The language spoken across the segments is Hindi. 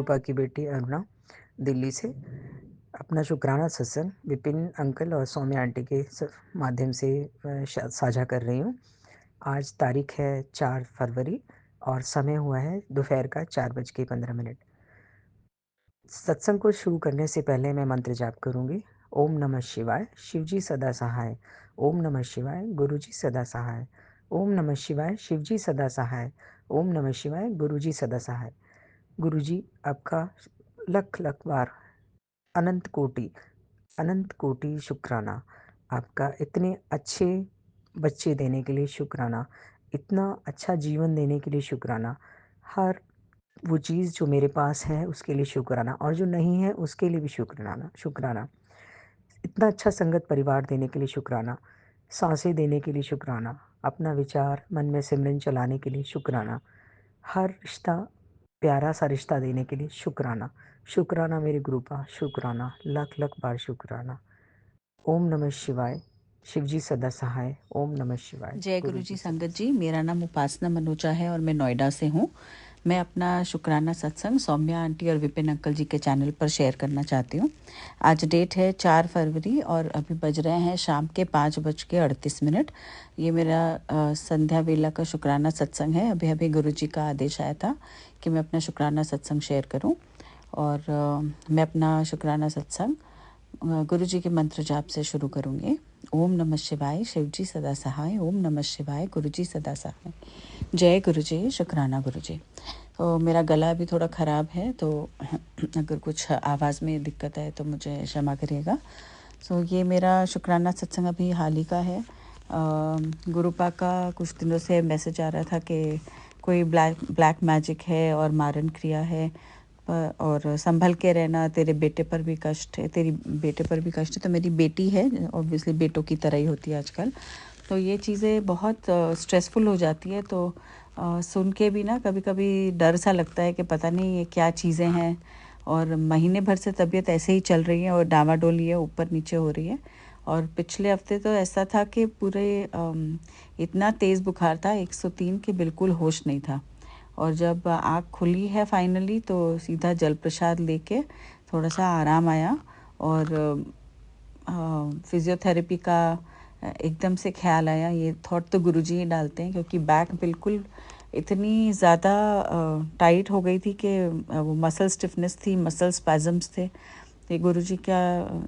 गुरुपा की बेटी अरुणा दिल्ली से अपना शुक्राना सत्संग विपिन अंकल और सौम्या आंटी के माध्यम से साझा कर रही हूँ। आज तारीख है 4 फरवरी और समय हुआ है दोपहर का 4:15। सत्संग को शुरू करने से पहले मैं मंत्र जाप करूंगी। ओम नमः शिवाय, शिवजी सदा सहाय। ओम नमः शिवाय, गुरुजी सदा सहाय। ओम नमः शिवाय, शिवजी सदा सहाय। ओम नमः शिवाय, गुरुजी सदा सहाय। गुरुजी, आपका लख लख बार अनंत कोटि शुक्राना। आपका इतने अच्छे बच्चे देने के लिए शुक्राना, इतना अच्छा जीवन देने के लिए शुक्राना। हर वो चीज़ जो मेरे पास है उसके लिए शुक्राना, और जो नहीं है उसके लिए भी शुक्राना शुक्राना। इतना अच्छा संगत परिवार देने के लिए शुक्राना, सांसें देने के लिए शुक्राना, अपना विचार मन में सिमरन चलाने के लिए शुक्राना, हर रिश्ता प्यारा सा रिश्ता देने के लिए शुक्राना। शुक्राना मेरे गुरुपा, शुक्राना, लख लख बार शुक्राना। ओम नमः शिवाय, शिवजी सदा सहाय। ओम नमः शिवाय, जय गुरु गुरुजी जी सदा संगत जी, सहाय। मेरा नाम उपासना मनोजा है और मैं नोएडा से हूँ। मैं अपना शुक्राना सत्संग सौम्या आंटी और विपिन अंकल जी के चैनल पर शेयर करना चाहती हूँ। आज डेट है 4 फरवरी और अभी बज रहे हैं शाम के 5:38। ये मेरा संध्या वेला का शुक्राना सत्संग है। अभी अभी गुरु जी का आदेश आया था कि मैं अपना शुक्राना सत्संग शेयर करूँ, और मैं अपना शुक्राना सत्संग गुरु जी के मंत्र जाप से शुरू करूँगी। ओम नमः शिवाय, शिवजी सदा सहाय। ओम नमः शिवाय, गुरुजी सदा सहाय। जय गुरु जी, शुक्राना गुरु जी। तो मेरा गला भी थोड़ा ख़राब है, तो अगर कुछ आवाज़ में दिक्कत है तो मुझे क्षमा करिएगा। सो ये मेरा शुक्राना सत्संग अभी हाल ही का है। गुरुपा का कुछ दिनों से मैसेज आ रहा था कि कोई ब्लैक मैजिक है और मारन क्रिया है, और संभल के रहना, तेरे बेटे पर भी कष्ट है, तेरी बेटे पर भी कष्ट है। तो मेरी बेटी है, ऑब्वियसली बेटों की तरह ही होती है आजकल। तो ये चीज़ें बहुत स्ट्रेसफुल हो जाती है। तो सुन के भी ना कभी कभी डर सा लगता है कि पता नहीं ये क्या चीज़ें हैं। और महीने भर से तबीयत ऐसे ही चल रही है और डामाडोली है, ऊपर नीचे हो रही है। और पिछले हफ्ते तो ऐसा था कि पूरे इतना तेज़ बुखार था 103 के, बिल्कुल होश नहीं था। और जब आँख खुली है फाइनली तो सीधा जल प्रसाद लेके थोड़ा सा आराम आया। और फिज़ियोथेरेपी का एकदम से ख्याल आया। ये थॉट तो गुरुजी ही डालते हैं, क्योंकि बैक बिल्कुल इतनी ज़्यादा टाइट हो गई थी कि वो मसल स्टिफनेस थी, मसल स्पैज़म्स थे। ये गुरुजी का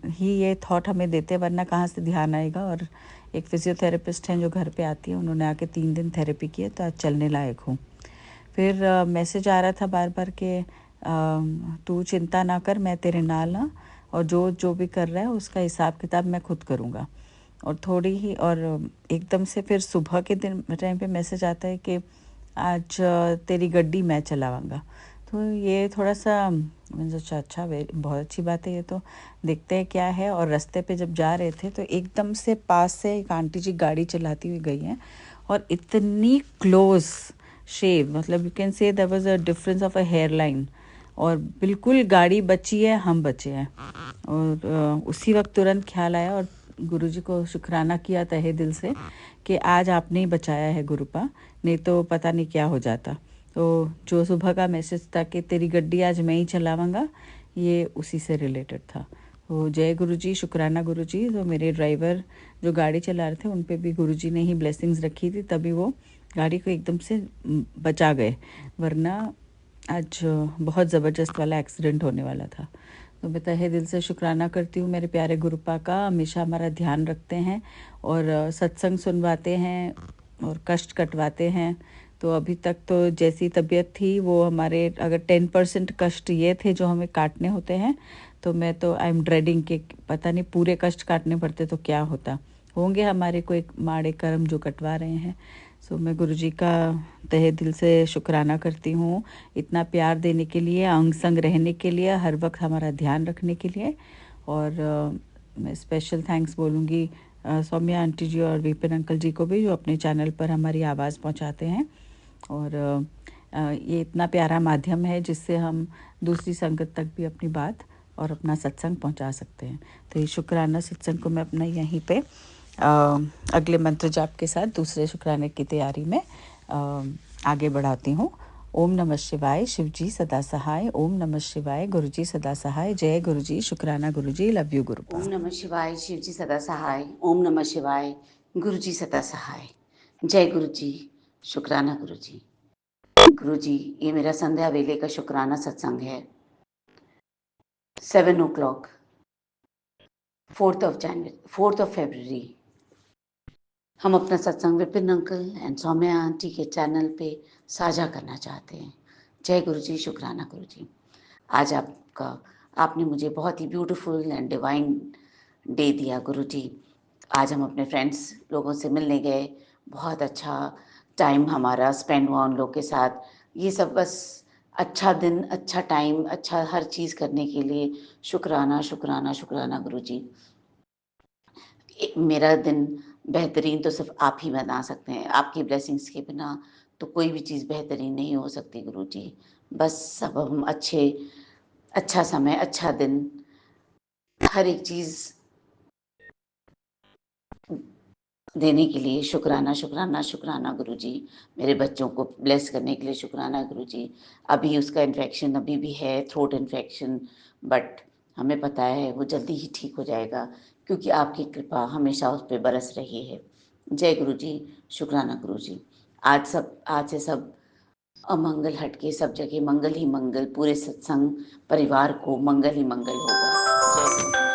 ही ये थॉट हमें देते, वरना कहाँ से ध्यान आएगा। और एक फिज़ियोथेरेपिस्ट हैं जो घर पे आती है, उन्होंने आके 3 दिन थेरेपी की है, तो आज चलने लायक हूँ। फिर मैसेज आ रहा था बार बार कि तू चिंता ना कर, मैं तेरे नाल हाँ, और जो जो भी कर रहा है उसका हिसाब किताब मैं खुद करूँगा। और थोड़ी ही और एकदम से फिर सुबह के दिन टाइम पे मैसेज आता है कि आज तेरी गड्डी मैं चलाऊँगा। तो ये थोड़ा सा मैंने सोचा अच्छा, बहुत अच्छी बात है ये तो, देखते हैं क्या है। और रास्ते पे जब जा रहे थे तो एकदम से पास से एक आंटी जी गाड़ी चलाती हुई गई हैं, और इतनी क्लोज शेव, मतलब you can say there was a difference of a hairline. और बिल्कुल गाड़ी बची है, हम बचे हैं। और उसी वक्त तुरंत ख्याल आया और गुरुजी को शुक्राना किया तहे दिल से कि आज आपने ही बचाया है गुरुपा, नहीं तो पता नहीं क्या हो जाता। तो जो सुबह का मैसेज था कि तेरी गड्डी आज मैं ही चलाऊंगा, ये उसी से रिलेटेड था। तो जय गुरुजी, शुक्राना गुरुजी। तो मेरे ड्राइवर जो गाड़ी चला रहे थे उन पे भी गुरुजी ने ही ब्लेसिंग्स रखी थी, तभी वो गाड़ी को एकदम से बचा गए, वरना आज बहुत ज़बरदस्त वाला एक्सीडेंट होने वाला था। तो मैं तहे दिल से शुक्राना करती हूँ मेरे प्यारे गुरुपा का, हमेशा हमारा ध्यान रखते हैं और सत्संग सुनवाते हैं और कष्ट कटवाते हैं। तो अभी तक तो जैसी तबीयत थी वो हमारे, अगर 10% कष्ट ये थे जो हमें काटने होते हैं, तो मैं तो आई एम ड्रेडिंग कि पता नहीं पूरे कष्ट काटने पड़ते तो क्या होता। होंगे हमारे कोई माड़े कर्म जो कटवा रहे हैं। सो मैं गुरुजी का तहे दिल से शुक्राना करती हूँ, इतना प्यार देने के लिए, अंग संग रहने के लिए, हर वक्त हमारा ध्यान रखने के लिए। और मैं स्पेशल थैंक्स बोलूँगी सौम्या आंटी जी और विपिन अंकल जी को भी, जो अपने चैनल पर हमारी आवाज़ पहुँचाते हैं। और ये इतना प्यारा माध्यम है जिससे हम दूसरी संगत तक भी अपनी बात और अपना सत्संग पहुंचा सकते हैं। तो ये शुक्राना सत्संग को मैं अपना यहीं पे अगले मंत्र जाप के साथ दूसरे शुक्राने की तैयारी में आगे बढ़ाती हूँ। ओम नमः शिवाय, शिवजी सदा सहाय। ओम नमः शिवाय, गुरुजी सदा सहाय। जय गुरुजी, शुक्राना गुरुजी, लव यू गुरुपा। ओम नमः शिवाय, शिव जी सदा सहाय। ओम नमः शिवाय, गुरु जी सदा सहाय। जय गुरु जी, शुक्राना गुरु जी। गुरु जी, ये मेरा संध्या वेले का शुक्राना सत्संग है। 7 o'clock, 4th of February। हम अपना सत्संग Vipin uncle and Saumya aunty के चैनल पे साझा करना चाहते हैं। जय गुरु जी, शुक्राना गुरु जी। आज आपने मुझे बहुत ही ब्यूटीफुल एंड डिवाइन डे दिया गुरु जी। आज हम अपने फ्रेंड्स लोगों से मिलने गए, बहुत अच्छा टाइम हमारा स्पेंड हुआ उन लोग के साथ। ये सब बस अच्छा दिन, अच्छा टाइम, अच्छा हर चीज़ करने के लिए शुक्राना शुक्राना शुक्राना गुरु जी। मेरा दिन बेहतरीन तो सिर्फ आप ही बना सकते हैं। आपकी ब्लेसिंग्स के बिना तो कोई भी चीज़ बेहतरीन नहीं हो सकती गुरु जी। बस सब हम अच्छा समय, अच्छा दिन, हर एक चीज़ देने के लिए शुक्राना शुक्राना शुक्राना गुरु जी। मेरे बच्चों को ब्लेस करने के लिए शुक्राना गुरु जी। अभी उसका इन्फेक्शन अभी भी है, थ्रोट इन्फेक्शन, बट हमें पता है वो जल्दी ही ठीक हो जाएगा, क्योंकि आपकी कृपा हमेशा उस पर बरस रही है। जय गुरु जी, शुक्राना गुरु जी। आज से सब अमंगल हट के सब जगह मंगल ही मंगल, पूरे सत्संग परिवार को मंगल ही मंगल होगा। जय गुरु जी, शुक्राना।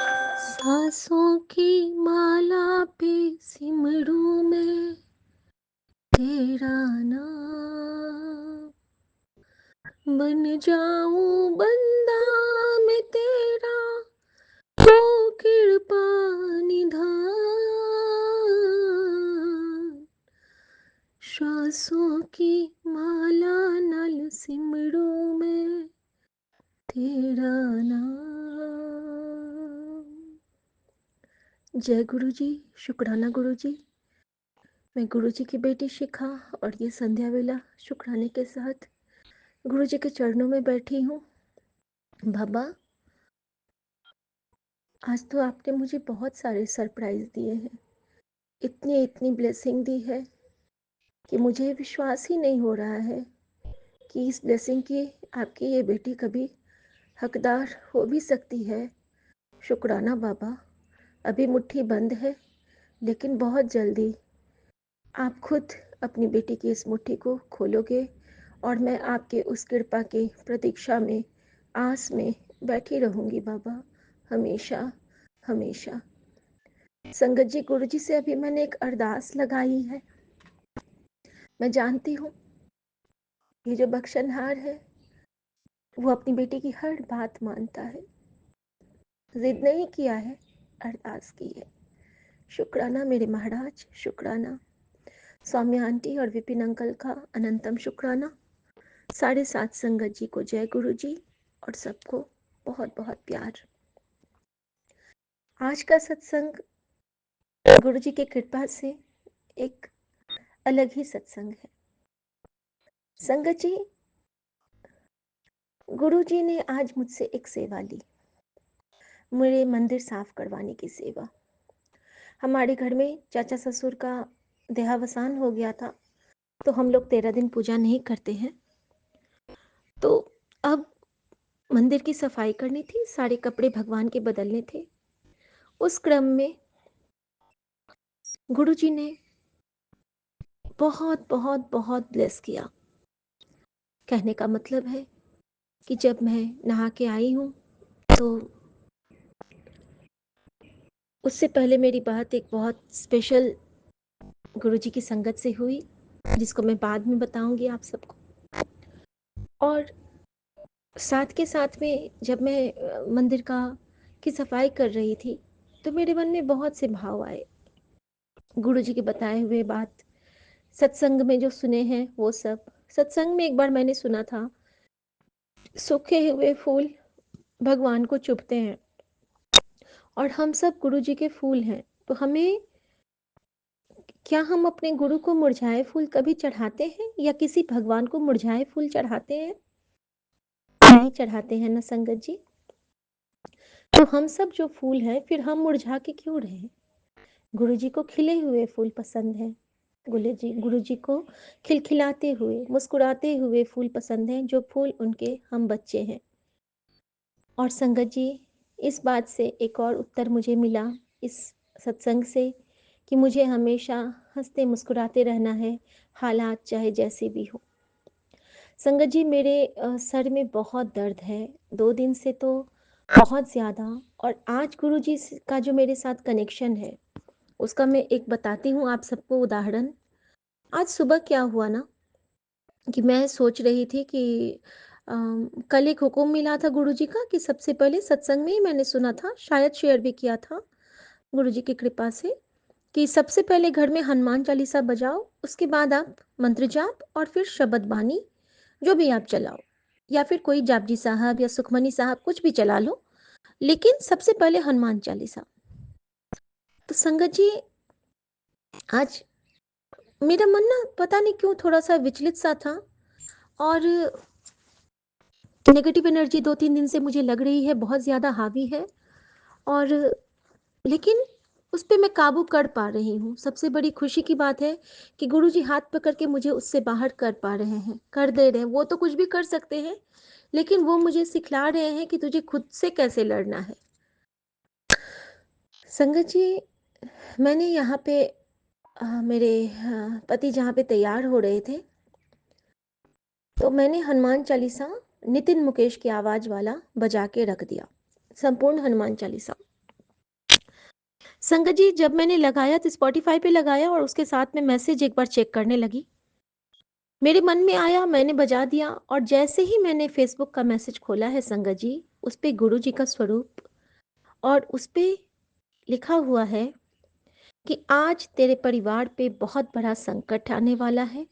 सांसों की माला पे सिमरूं मैं तेरा नाम, बन जाऊं बंदा मैं तेरा, तो कृपा निधान। श्वासों की माला नाल सिमरूं मैं तेरा नाम। जय गुरु जी, शुक्राना गुरु जी। मैं गुरु जी की बेटी शिखा और ये संध्या वेला शुक्राने के साथ गुरु जी के चरणों में बैठी हूँ। बाबा, आज तो आपने मुझे बहुत सारे सरप्राइज दिए हैं, इतनी इतनी ब्लेसिंग दी है कि मुझे विश्वास ही नहीं हो रहा है कि इस ब्लेसिंग की आपकी ये बेटी कभी हकदार हो भी सकती है। शुक्राना बाबा। अभी मुट्ठी बंद है, लेकिन बहुत जल्दी आप खुद अपनी बेटी की इस मुट्ठी को खोलोगे और मैं आपके उस कृपा की प्रतीक्षा में, आस में बैठी रहूंगी बाबा, हमेशा हमेशा। संगत जी, गुरु जी से अभी मैंने एक अरदास लगाई है। मैं जानती हूँ ये जो बख्शनहार है वो अपनी बेटी की हर बात मानता है। जिद नहीं किया है, अरदास की है। शुक्राना मेरे महाराज, शुक्राना सौम्या आंटी और विपिन अंकल का अनंतम शुक्राना। 7:30 संगत जी को जय गुरु जी और सबको बहुत बहुत प्यार। आज का सत्संग गुरु जी की कृपा से एक अलग ही सत्संग है। संगत जी, गुरु जी ने आज मुझसे एक सेवा ली, मेरे मंदिर साफ करवाने की सेवा। हमारे घर में चाचा ससुर का देहावसान हो गया था, तो हम लोग 13 दिन पूजा नहीं करते हैं। तो अब मंदिर की सफाई करनी थी, सारे कपड़े भगवान के बदलने थे। उस क्रम में गुरु जी ने बहुत बहुत बहुत ब्लेस किया। कहने का मतलब है कि जब मैं नहा के आई हूँ तो उससे पहले मेरी बात एक बहुत स्पेशल गुरु जी की संगत से हुई, जिसको मैं बाद में बताऊंगी आप सबको। और साथ के साथ में जब मैं मंदिर की सफाई कर रही थी तो मेरे मन में बहुत से भाव आए। गुरु जी के बताए हुए बात, सत्संग में जो सुने हैं वो सब। सत्संग में एक बार मैंने सुना था, सूखे हुए फूल भगवान को चुभते हैं और हम सब गुरु जी के फूल हैं, तो हमें, क्या हम अपने गुरु को मुरझाए फूल कभी चढ़ाते हैं या किसी भगवान को मुरझाए फूल चढ़ाते हैं? नहीं चढ़ाते हैं ना संगत जी। तो हम सब जो फूल हैं, फिर हम मुरझा के क्यों रहे? गुरु जी को खिले हुए फूल पसंद है। गुरुजी को खिलखिलाते हुए, मुस्कुराते हुए फूल पसंद हैं, जो फूल उनके हम बच्चे हैं। और संगत जी, इस बात से एक और उत्तर मुझे मिला इस सत्संग से कि मुझे हमेशा हँसते मुस्कुराते रहना है, हालात चाहे जैसे भी हो। संगत जी, मेरे सर में बहुत दर्द है, 2 दिन से तो बहुत ज़्यादा। और आज गुरुजी का जो मेरे साथ कनेक्शन है, उसका मैं एक बताती हूँ आप सबको उदाहरण। आज सुबह क्या हुआ ना कि मैं सोच रही थी कि कल एक हुक्म मिला था गुरुजी का कि सबसे पहले सत्संग में ही मैंने सुना था, शायद शेयर भी किया था गुरुजी की कृपा से, कि सबसे पहले घर में हनुमान चालीसा बजाओ, उसके बाद आप मंत्र जाप और फिर शब्द बानी जो भी आप चलाओ, या फिर कोई जापजी साहब या सुखमनी साहब कुछ भी चला लो, लेकिन सबसे पहले हनुमान चालीसा। तो संगत जी, आज मेरा मन ना पता नहीं क्यों थोड़ा सा विचलित सा था, और नेगेटिव एनर्जी 2-3 दिन से मुझे लग रही है बहुत ज़्यादा हावी है, और लेकिन उस पे मैं काबू कर पा रही हूँ। सबसे बड़ी खुशी की बात है कि गुरुजी हाथ पकड़ के मुझे उससे बाहर कर पा रहे हैं, कर दे रहे हैं। वो तो कुछ भी कर सकते हैं, लेकिन वो मुझे सिखला रहे हैं कि तुझे खुद से कैसे लड़ना है। संगत जी, मैंने यहाँ पे मेरे पति जहाँ पे तैयार हो रहे थे, तो मैंने हनुमान चालीसा नितिन मुकेश की आवाज़ वाला बजा के रख दिया, संपूर्ण हनुमान चालीसा। संगत जी, जब मैंने लगाया तो स्पॉटिफाई पे लगाया और उसके साथ में मैसेज एक बार चेक करने लगी। मेरे मन में आया, मैंने बजा दिया, और जैसे ही मैंने फेसबुक का मैसेज खोला है संगत जी, उस पे गुरु जी का स्वरूप, और उस पे लिखा हुआ है कि आज तेरे परिवार पे बहुत बड़ा संकट आने वाला है।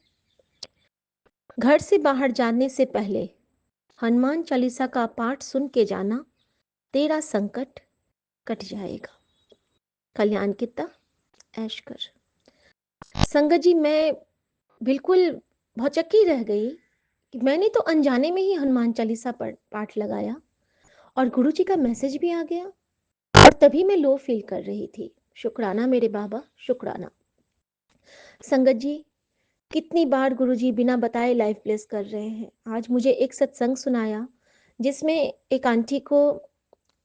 घर से बाहर जाने से पहले हनुमान चालीसा का पाठ सुन के जाना, तेरा संकट कट जाएगा। कल्याण कित्ता ऐश कर। संगत जी, मैं बिल्कुल भौचक्की रह गई कि मैंने तो अनजाने में ही हनुमान चालीसा पाठ लगाया, और गुरुजी का मैसेज भी आ गया, और तभी मैं लो फील कर रही थी। शुक्राना मेरे बाबा, शुक्राना। संगत जी, कितनी बार गुरुजी बिना बताए लाइफ ब्लेस कर रहे हैं। आज मुझे एक सत्संग सुनाया जिसमें एक आंटी को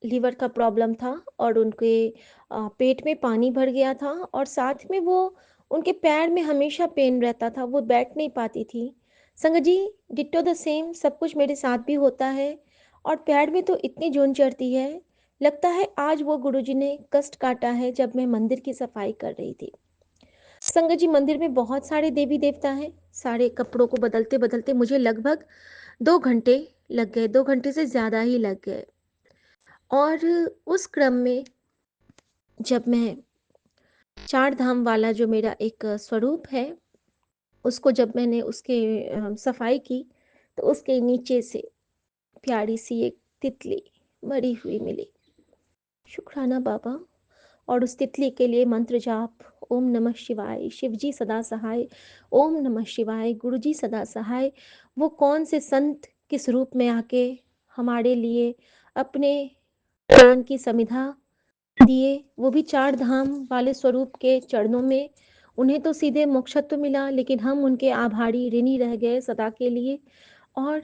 लीवर का प्रॉब्लम था, और उनके पेट में पानी भर गया था, और साथ में वो उनके पैर में हमेशा पेन रहता था, वो बैठ नहीं पाती थी। संगत जी, डिट्टो द सेम सब कुछ मेरे साथ भी होता है, और पैर में तो इतनी जून चढ़ती है, लगता है आज वो गुरुजी ने कष्ट काटा है जब मैं मंदिर की सफाई कर रही थी। संगत जी, मंदिर में बहुत सारे देवी देवता हैं, सारे कपड़ों को बदलते बदलते मुझे लगभग 2 घंटे लग गए, 2 घंटे से ज़्यादा ही लग गए। और उस क्रम में जब मैं चार धाम वाला जो मेरा एक स्वरूप है, उसको जब मैंने उसके सफाई की, तो उसके नीचे से प्यारी सी एक तितली मरी हुई मिली। शुक्राना बाबा। और उस तितली के लिए मंत्र जाप, ओम नमः शिवाय, शिवजी सदा सहाय, ओम नमः शिवाय, गुरुजी सदा सहाय। वो कौन से संत किस रूप में आके हमारे लिए अपने प्राण की समिधा दिए, वो भी 4 धाम वाले स्वरूप के चरणों में। उन्हें तो सीधे मोक्षत्व मिला, लेकिन हम उनके आभारी ऋणी रह गए सदा के लिए। और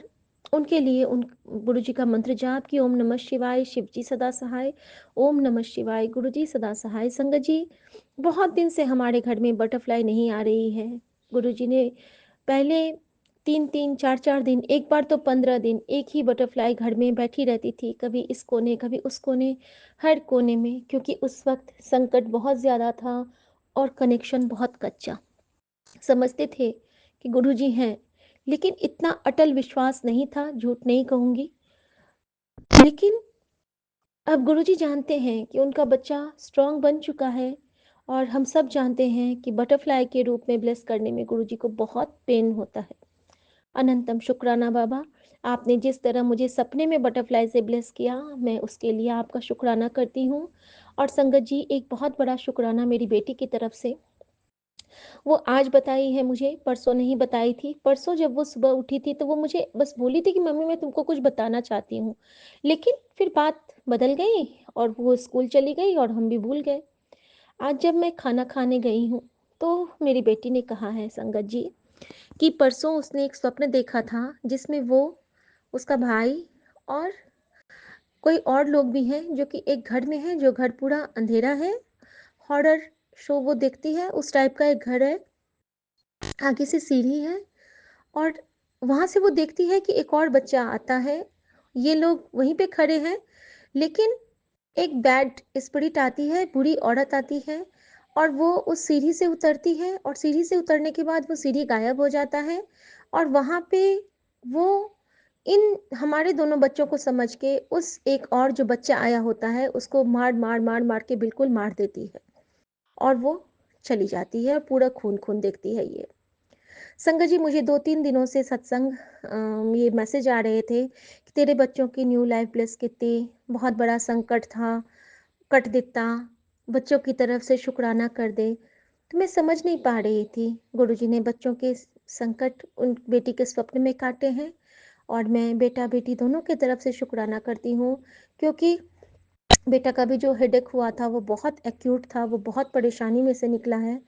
उनके लिए उन गुरुजी का मंत्र जाप कि ओम नमः शिवाय, शिवजी सदा सहाय, ओम नमः शिवाय, गुरुजी सदा सहाय। संगत जी, बहुत दिन से हमारे घर में बटरफ्लाई नहीं आ रही है। गुरुजी ने पहले 3-3, 4-4 दिन, एक बार तो 15 दिन एक ही बटरफ्लाई घर में बैठी रहती थी, कभी इस कोने कभी उस कोने, हर कोने में, क्योंकि उस वक्त संकट बहुत ज़्यादा था और कनेक्शन बहुत कच्चा। समझते थे कि गुरुजी हैं, लेकिन इतना अटल विश्वास नहीं था, झूठ नहीं कहूँगी। लेकिन अब गुरुजी जानते हैं कि उनका बच्चा स्ट्रांग बन चुका है, और हम सब जानते हैं कि बटरफ्लाई के रूप में ब्लेस करने में गुरुजी को बहुत पेन होता है। अनंतम शुक्राना बाबा, आपने जिस तरह मुझे सपने में बटरफ्लाई से ब्लेस किया, मैं उसके लिए आपका शुक्राना करती हूँ। और संगत जी, एक बहुत बड़ा शुक्राना मेरी बेटी की तरफ से। वो आज बताई है मुझे, परसों नहीं बताई थी। परसों जब वो सुबह उठी थी तो वो मुझे बस बोली थी कि मम्मी मैं तुमको कुछ बताना चाहती हूँ, लेकिन फिर बात बदल गई और वो स्कूल चली गई और हम भी भूल गए। आज जब मैं खाना खाने गई हूँ तो मेरी बेटी ने कहा है संगत जी कि परसों उसने एक स्वप्न देखा था जिसमें वो, उसका भाई और कोई और लोग भी हैं जो कि एक घर में हैं, जो घर पूरा अंधेरा है। हॉरर शो वो देखती है, उस टाइप का एक घर है, आगे से सीढ़ी है और वहाँ से वो देखती है कि एक और बच्चा आता है। ये लोग वहीं पे खड़े हैं, लेकिन एक बैड स्पिरिट आती है, बुरी औरत आती है और वो उस सीढ़ी से उतरती है और सीढ़ी से उतरने के बाद वो सीढ़ी गायब हो जाता है और वहाँ पे वो इन हमारे दोनों बच्चों को समझ के उस एक और जो बच्चा आया होता है उसको मार मार मार मार के बिल्कुल मार देती है और वो चली जाती है और पूरा खून खून देखती है ये। संगत जी, मुझे 2-3 दिनों से सत्संग ये मैसेज आ रहे थे कि तेरे बच्चों की न्यू लाइफ ब्लेस कितनी बहुत बड़ा संकट था, कट दिता, बच्चों की तरफ से शुक्राना कर दे। तो मैं समझ नहीं पा रही थी, गुरुजी ने बच्चों के संकट उन बेटी के स्वप्न में काटे हैं और मैं बेटा-बेटी दोनों की तरफ से शुक्राना करती हूँ, क्योंकि बेटा का भी जो हेडेक हुआ था वो बहुत एक्यूट था, वो बहुत परेशानी में से निकला है।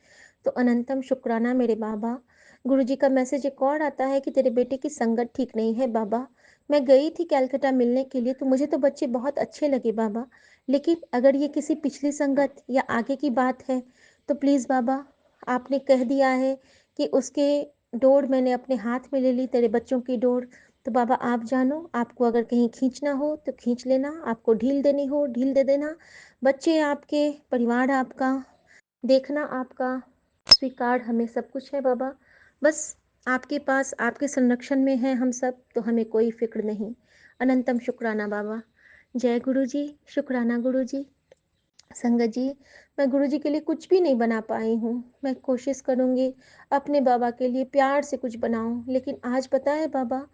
तो अनंतम शुक्राना मेरे बाबा। गुरुजी का मैसेज एक और आता है कि तेरे बेटे की संगत ठीक नहीं है बाबा। मैं गई थी कलकत्ता मिलने के लिए, तो मुझे तो बच्चे बहुत अच्छे लगे बाबा, लेकिन अगर ये किसी पिछली संगत या आगे की बात है तो प्लीज़ बाबा, आपने कह दिया है कि उसके डोर मैंने अपने हाथ में ले ली, तेरे बच्चों की डोर। तो बाबा आप जानो, आपको अगर कहीं खींचना हो तो खींच लेना, आपको ढील देनी हो ढील दे देना। बच्चे आपके, परिवार आपका, देखना आपका, स्वीकार हमें सब कुछ है बाबा। बस आपके पास, आपके संरक्षण में हैं हम सब, तो हमें कोई फ़िक्र नहीं। अनंतम शुक्राना बाबा। जय गुरुजी, शुक्राना गुरुजी। संगत जी, मैं गुरुजी के लिए कुछ भी नहीं बना पाई हूँ। मैं कोशिश करूँगी अपने बाबा के लिए प्यार से कुछ बनाऊँ, लेकिन आज पता है बाबा,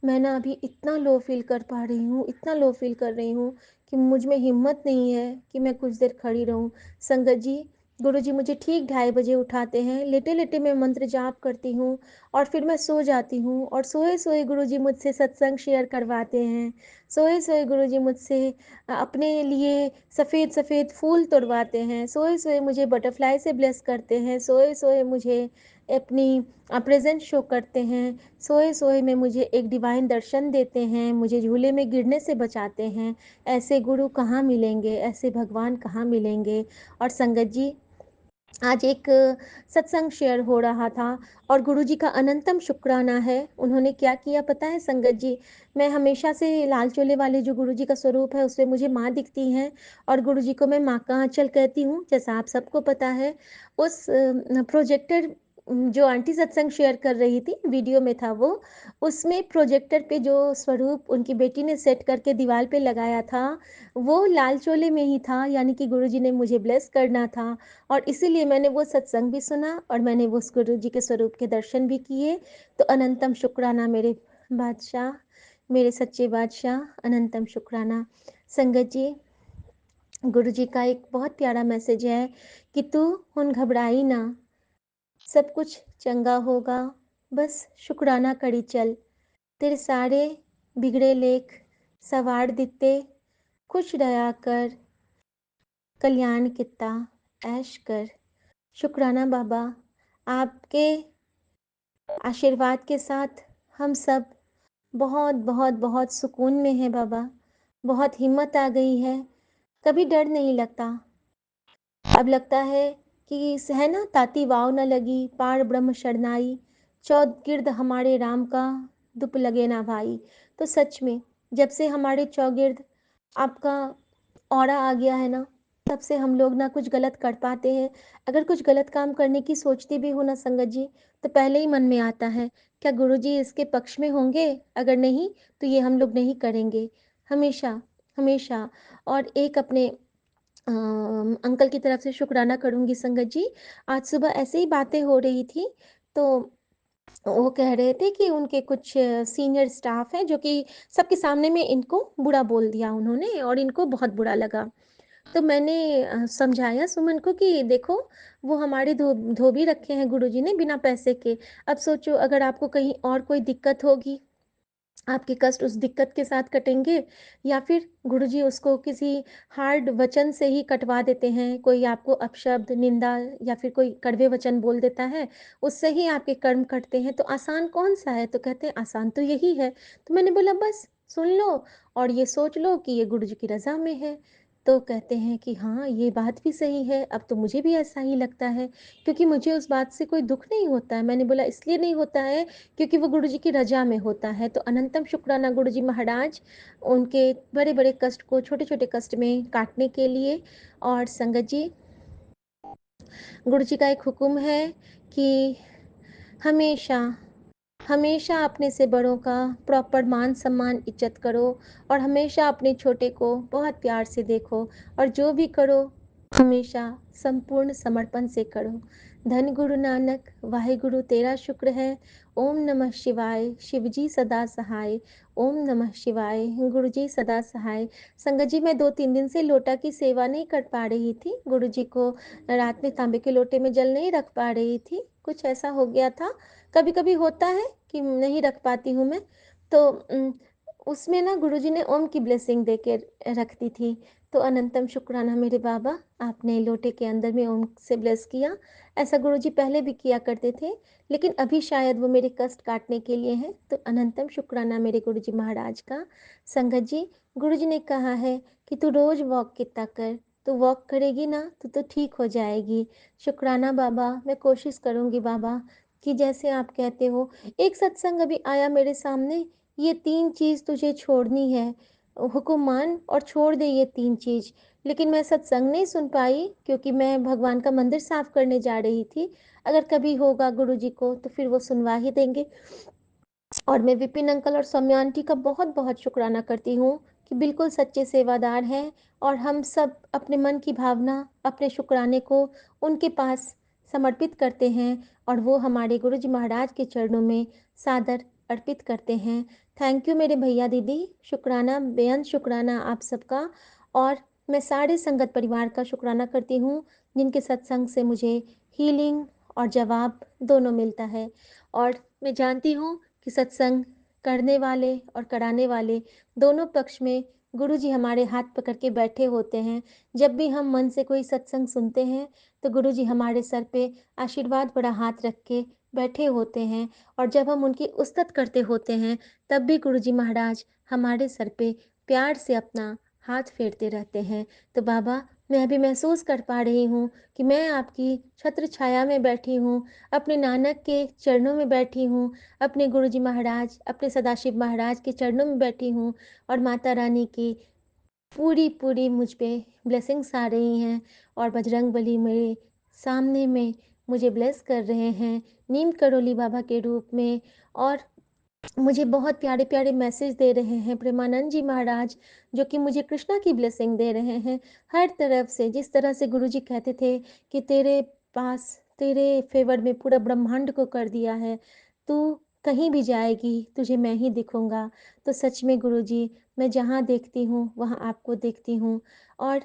मैं ना अभी इतना लो फ़ील कर पा रही हूँ, इतना लो फ़ील कर रही हूँ कि मुझ में हिम्मत नहीं है कि मैं कुछ देर खड़ी रहूँ। संगत जी, गुरुजी मुझे ठीक 2:30 बजे उठाते हैं, लेटे-लेटे मैं मंत्र जाप करती हूँ और फिर मैं सो जाती हूँ और सोए-सोए गुरुजी मुझसे सत्संग शेयर करवाते हैं। सोए-सोए गुरुजी मुझसे अपने लिए सफ़ेद-सफ़ेद फूल तोड़वाते हैं, सोए-सोए मुझे बटरफ्लाई से ब्लेस करते हैं, सोए-सोए मुझे अपनी प्रेज़ेंस शो करते हैं, सोए-सोए में मुझे एक डिवाइन दर्शन देते हैं, मुझे झूले में गिरने से बचाते हैं। ऐसे गुरु कहाँ मिलेंगे, ऐसे भगवान कहाँ मिलेंगे। और संगत जी, आज एक सत्संग शेयर हो रहा था और गुरुजी का अनंतम शुक्राना है। उन्होंने क्या किया पता है संगत जी? मैं हमेशा से लाल चोले वाले जो गुरुजी का स्वरूप है उसमें मुझे माँ दिखती हैं और गुरुजी को मैं माँ का आँचल कहती हूँ, जैसा आप सबको पता है। उस प्रोजेक्टर जो आंटी सत्संग शेयर कर रही थी, वीडियो में था वो, उसमें प्रोजेक्टर पे जो स्वरूप उनकी बेटी ने सेट करके दीवार पे लगाया था, वो लाल चोले में ही था, यानी कि गुरुजी ने मुझे ब्लेस करना था। और इसीलिए मैंने वो सत्संग भी सुना और मैंने वो उस गुरु जी के स्वरूप के दर्शन भी किए। तो अनंतम शुक्राना मेरे बादशाह, मेरे सच्चे बादशाह, अनंतम शुक्राना। संगत जी, गुरु जी का एक बहुत प्यारा मैसेज है कि तू हुन घबराई ना, सब कुछ चंगा होगा, बस शुक्राना करी चल। तेरे सारे बिगड़े लेख सवार दिते, खुश रहा कर, कल्याण किता, ऐश कर। शुक्राना बाबा, आपके आशीर्वाद के साथ हम सब बहुत बहुत बहुत सुकून में हैं बाबा। बहुत हिम्मत आ गई है, कभी डर नहीं लगता। अब लगता है कि है ना, ताती वाव न लगी पार ब्रह्म शरनाई, चौगिर्द हमारे राम का दुप लगे ना भाई। तो सच में जब से हमारे चौगिर्द आपका ऑरा आ गया है ना, तब से हम लोग ना कुछ गलत कर पाते हैं। अगर कुछ गलत काम करने की सोचती भी हो ना संगत जी, तो पहले ही मन में आता है, क्या गुरुजी इसके पक्ष में होंगे? अगर नहीं, तो ये हम लोग नहीं करेंगे। हमेशा, हमेशा। और एक अपने अंकल की तरफ से शुक्राना करूँगी संगत जी। आज सुबह ऐसे ही बातें हो रही थी, तो वो कह रहे थे कि उनके कुछ सीनियर स्टाफ हैं जो कि सबके सामने में इनको बुरा बोल दिया उन्होंने और इनको बहुत बुरा लगा। तो मैंने समझाया सुमन को कि देखो, वो हमारे धोबी रखे हैं गुरुजी ने बिना पैसे के। अब सोचो अगर आपको कहीं और कोई दिक्कत होगी आपके कष्ट उस दिक्कत के साथ कटेंगे या फिर गुरुजी उसको किसी हार्ड वचन से ही कटवा देते हैं। कोई आपको अपशब्द, निंदा या फिर कोई कड़वे वचन बोल देता है, उससे ही आपके कर्म कटते हैं, तो आसान कौन-सा है? तो कहते हैं आसान तो यही है। तो मैंने बोला बस सुन लो और ये सोच लो कि ये गुरुजी की रज़ा में है। तो कहते हैं कि हाँ, ये बात भी सही है, अब तो मुझे भी ऐसा ही लगता है, क्योंकि मुझे उस बात से कोई दुःख नहीं होता है। मैंने बोला इसलिए नहीं होता है क्योंकि वो गुरुजी की रज़ा में होता है। तो अनंतम शुक्राना गुरुजी महाराज, उनके बड़े-बड़े कष्ट को छोटे-छोटे कष्ट में काटने के लिए। और संगत जी, गुरुजी का एक हुक्म है कि हमेशा हमेशा अपने से बड़ों का प्रॉपर मान-सम्मान, इज़्ज़त करो और हमेशा अपने छोटे को बहुत प्यार से देखो और जो भी करो, हमेशा संपूर्ण समर्पण से करो। धन गुरु नानक, वाहेगुरु तेरा शुक्र है। ओम नमः शिवाय, शिव जी सदा सहाय। ओम नमः शिवाय, गुरु जी सदा सहाय। संगत जी, मैं 2-3 दिन से लोटा की सेवा नहीं कर पा रही थी। गुरु जी को रात में तांबे के लोटे में जल नहीं रख पा रही थी। कुछ ऐसा हो गया था। कभी-कभी होता है कि नहीं रख पाती हूँ मैं, तो उसमें ना गुरुजी ने ओम की ब्लेसिंग दे के रख दी थी। तो अनंतम शुक्राना मेरे बाबा, आपने लोटे के अंदर में ओम से ब्लेस किया। ऐसा गुरुजी पहले भी किया करते थे, लेकिन अभी शायद वो मेरे कष्ट काटने के लिए हैं, तो अनंतम शुक्राना मेरे गुरुजी महाराज का। संगत जी, गुरुजी ने कहा है कि तू रोज़ वॉक किया कर, तू वॉक करेगी ना तो ठीक हो जाएगी। शुक्राना बाबा, मैं कोशिश करूँगी बाबा कि जैसे आप कहते हो। एक सत्संग अभी आया मेरे सामने, ये 3 चीज़ तुझे छोड़नी है, हुक्म मान और छोड़ दे ये 3 चीज़। लेकिन मैं सत्संग नहीं सुन पाई क्योंकि मैं भगवान का मंदिर साफ करने जा रही थी। अगर कभी होगा गुरुजी को तो फिर वो सुनवा ही देंगे। और मैं विपिन अंकल और सौम्या आंटी का बहुत-बहुत शुक्राना करती हूँ कि बिल्कुल सच्चे सेवादार हैं और हम सब अपने मन की भावना, अपने शुक्राने को उनके पास समर्पित करते हैं और वो हमारे गुरुजी महाराज के चरणों में सादर अर्पित करते हैं। थैंक यू मेरे भैया दीदी, शुक्राना, बेअंत शुक्राना आप सबका। और मैं सारे संगत परिवार का शुक्राना करती हूँ, जिनके सत्संग से मुझे हीलिंग और जवाब दोनों मिलता है। और मैं जानती हूँ कि सत्संग करने वाले और कराने वाले दोनों पक्ष में गुरुजी हमारे हाथ पकड़ के बैठे होते हैं। जब भी हम मन से कोई सत्संग सुनते हैं, तो गुरुजी हमारे सर पे आशीर्वाद भरा हाथ रख के बैठे होते हैं और जब हम उनकी उस्तत करते होते हैं, तब भी गुरुजी महाराज हमारे सर पे प्यार से अपना हाथ फेरते रहते हैं। तो बाबा, मैं अभी महसूस कर पा रही हूँ कि मैं आपकी छत्र छाया में बैठी हूँ, अपने नानक के चरणों में बैठी हूँ, अपने गुरुजी महाराज, अपने सदाशिव महाराज के चरणों में बैठी हूँ और माता रानी की पूरी-पूरी मुझ पे ब्लेसिंग्स आ रही हैं और बजरंगबली मेरे सामने में मुझे ब्लेस कर रहे हैं, नीम करोली बाबा के रूप में। और मुझे बहुत प्यारे-प्यारे मैसेज दे रहे हैं प्रेमानंद जी महाराज, जो कि मुझे कृष्णा की ब्लेसिंग दे रहे हैं हर तरफ से। जिस तरह से गुरुजी कहते थे कि तेरे पास, तेरे फ़ेवर में पूरा ब्रह्मांड को कर दिया है, तू कहीं भी जाएगी, तुझे मैं ही दिखूँगा। तो सच में गुरुजी, मैं जहाँ देखती हूँ, वहाँ आपको देखती हूँ। और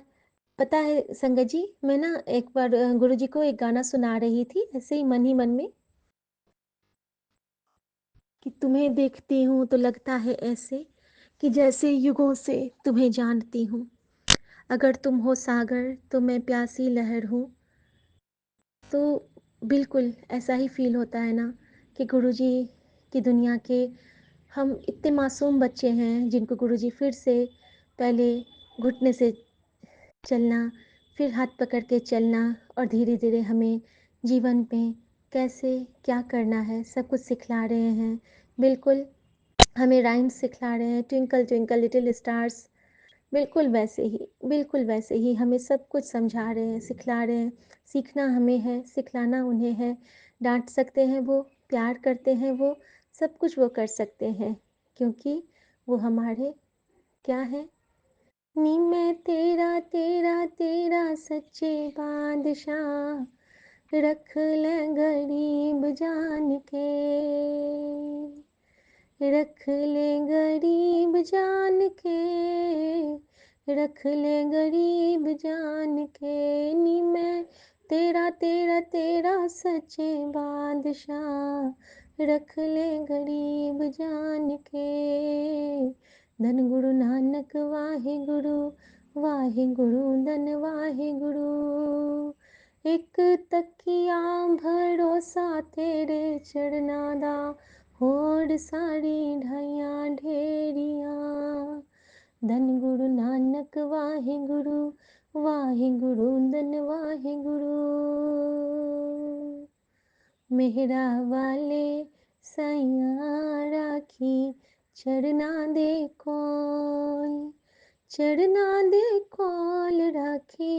पता है संगत जी, मैं ना एक बार गुरुजी को एक गाना सुना रही थी, ऐसे ही मन ही मन में, कि तुम्हें देखती हूँ तो लगता है ऐसे कि जैसे युगों से तुम्हें जानती हूँ। अगर तुम हो सागर तो मैं प्यासी लहर हूँ। तो बिल्कुल ऐसा ही फ़ील होता है ना कि गुरुजी की दुनिया के हम इतने मासूम बच्चे हैं जिनको गुरुजी फिर से पहले घुटने से चलना, फिर हाथ पकड़ के चलना और धीरे-धीरे हमें जीवन में कैसे क्या करना है सब कुछ सिखला रहे हैं। बिल्कुल हमें राइम्स सिखला रहे हैं, ट्विंकल ट्विंकल लिटिल स्टार्स, बिल्कुल वैसे ही हमें सब कुछ समझा रहे हैं, सिखला रहे हैं। सीखना हमें है, सिखलाना उन्हें है। डाँट सकते हैं वो, प्यार करते हैं वो, सब कुछ वो कर सकते हैं, क्योंकि वो हमारे क्या हैं? नी मैं तेरा तेरा तेरा सच्चे बादशाह, रख ले गरीब जान के, रख ले गरीब जान के, रख ले गरीब जान के। नी मैं तेरा तेरा तेरा सच्चे बादशाह, रख ले गरीब जान के। धन गुरु नानक वाहे गुरु धन वाहे गुरु। एक तकिया भरोसा तेरे चरना दा, होड़ सारी ढाइयां ढेरियां। धन गुरु नानक वाहे गुरु धन वाहे गुरु। मेहरा वाले साइयां राखी चरना दे कोल, चरना दे कोल राखी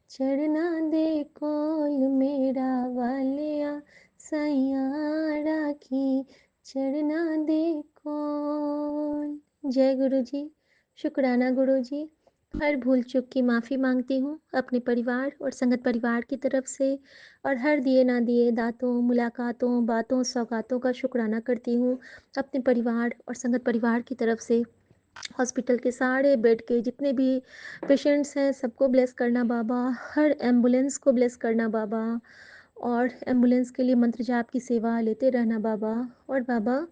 चरना दे कोल। मेरा वालिया साइयां राखी चरना दे कोल। जय गुरु जी। शुक्राना गुरु जी। हर भूल चूक की माफ़ी मांगती हूँ अपने परिवार और संगत परिवार की तरफ से, और हर दिए ना दिए दातों, मुलाकातों, बातों, सौगातों का शुक्राना करती हूँ अपने परिवार और संगत परिवार की तरफ से। हॉस्पिटल के सारे बेड के जितने भी पेशेंट्स हैं सबको ब्लेस करना बाबा, हर एम्बुलेंस को ब्लेस करना बाबा, और एम्बुलेंस के लिए मंत्र जाप की सेवा लेते रहना बाबा। और बाबा,